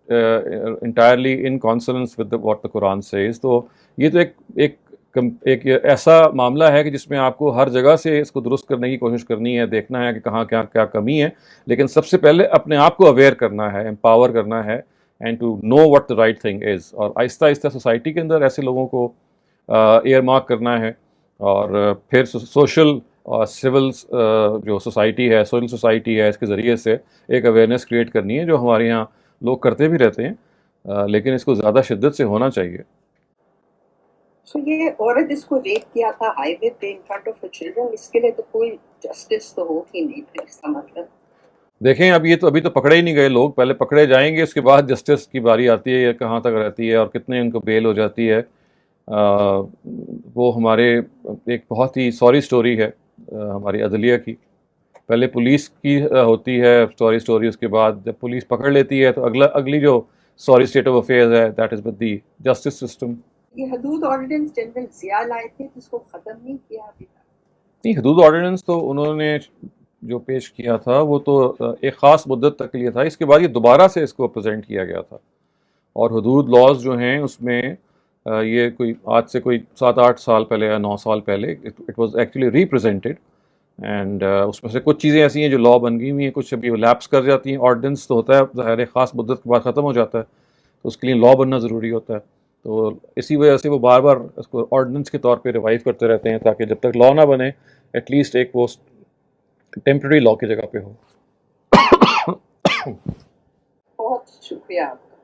entirely in consonance with what the Quran says. تو یہ تو ایک ایسا معاملہ ہے کہ جس میں آپ کو ہر جگہ سے اس کو درست کرنے کی کوشش کرنی ہے, دیکھنا ہے کہ کہاں کیا کمی ہے, لیکن سب سے پہلے اپنے آپ کو اویئر کرنا ہے, امپاور کرنا ہے, and to know what the right thing is. اور آہستہ آہستہ سوسائٹی کے اندر ایسے لوگوں کو ایئر مارک کرنا ہے, اور پھر سوشل اور سول جو سوسائٹی ہے, سوشل سوسائٹی ہے, اس کے ذریعے سے ایک اویئرنیس کریٹ کرنی ہے, جو ہمارے یہاں لوگ کرتے بھی رہتے ہیں, لیکن اس کو زیادہ شدت سے ہونا چاہیے. سو یہ عورت جس کو ریپ کیا تھا ہائی وے پہ ان فرنٹ آف چلڈرن, اس کے لیے تو کوئی جسٹس تو ہوگی نہیں پھر, اس کا مطلب دیکھیں ابھی تو پکڑے ہی نہیں گئے لوگ, پہلے پکڑے جائیں گے اس کے بعد جسٹس کی باری آتی ہے, یا کہاں تک رہتی ہے اور کتنے ان کو بیل ہو جاتی ہے. وہ ہمارے ایک بہت ہی سوری سٹوری ہے ہماری عدلیہ کی. پہلے پولیس کی ہوتی ہے سوری سٹوری, اس کے بعد جب پولیس پکڑ لیتی ہے تو اگلی جو سوری اسٹیٹ آف افیئرز ہے that is with the justice system. یہ حدود آرڈیننس جنرل ضیاء لائے تھے جس کو ختم نہیں کیا ابھی تک. نہیں, حدود آرڈیننس تو انہوں نے جو پیش کیا تھا وہ تو ایک خاص مدت تک کے لیے تھا, اس کے بعد یہ دوبارہ سے اس کو پریزنٹ کیا گیا تھا. اور حدود لاز جو ہیں اس میں یہ کوئی آج سے کوئی 7-8 سال پہلے یا 9 سال پہلے it was actually represented, and اس میں سے کچھ چیزیں ایسی ہیں جو لا بن گئی ہوئی ہیں, کچھ ابھی لیپس کر جاتی ہیں. آرڈیننس تو ہوتا ہے ظاہر ایک خاص مدت کے بعد ختم ہو جاتا ہے, تو اس کے لیے لا بننا ضروری ہوتا ہے. تو اسی وجہ سے وہ بار بار اس کو آرڈیننس کے طور پہ ریوائو کرتے رہتے ہیں, تاکہ جب تک لا نہ بنے ایٹ لیسٹ ایک وہ ٹیمپرری لا کی جگہ پہ ہو. بہت شکریہ آپ کا.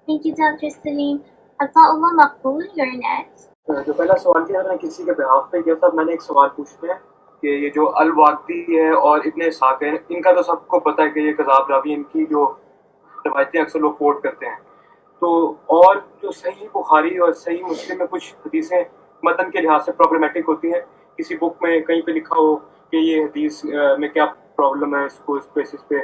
Thank you, Dr. Salim. Ata'Allah Maqbool, you're next. جو پہلا سوال کیا میں نے کسی کے بہاف پہ کیا تھا, میں نے ایک سوال پوچھتے ہیں کہ یہ جو الواقدی ہے اور ابن اسحاق ہے, ان کا تو سب کو پتہ ہے کہ یہ کذاب راوی, ان کی جو روایتیں اکثر لوگ کوٹ کرتے ہیں. تو اور جو صحیح بخاری اور صحیح مسلم میں کچھ حدیثیں متن کے لحاظ سے پرابلمٹک ہوتی ہیں, کسی بک میں کہیں پہ لکھا ہو کہ یہ حدیث میں کیا پرابلم ہے, اس کو اس بیسس پہ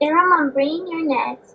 Iram, I'm bringing you next.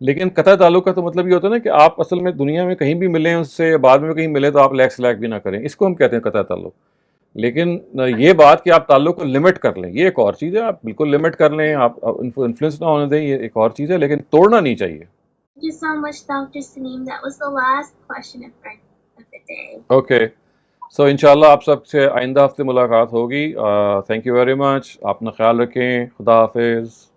لیکن قطع تعلق کا تو مطلب یہ ہوتا ہے نا کہ آپ اصل میں دنیا میں کہیں بھی ملیں اس سے، بعد میں کہیں ملے تو آپ لیک سلیک بھی نہ کریں، اس کو ہم کہتے ہیں قطع تعلق. لیکن یہ بات کہ آپ تعلق کو لمٹ کر لیں یہ ایک اور چیز ہے، آپ بالکل لمٹ کر لیں، آپ انفلوئنس نہ ہونے دیں، یہ ایک اور چیز ہے، لیکن توڑنا نہیں چاہیے. Thank you so much, Dr. Saneem. That was the last question of the day. Okay, so انشاءاللہ آپ سب سے آئندہ ہفتے ملاقات ہوگی. تھینک یو ویری مچ، اپنا خیال رکھیں، خدا حافظ.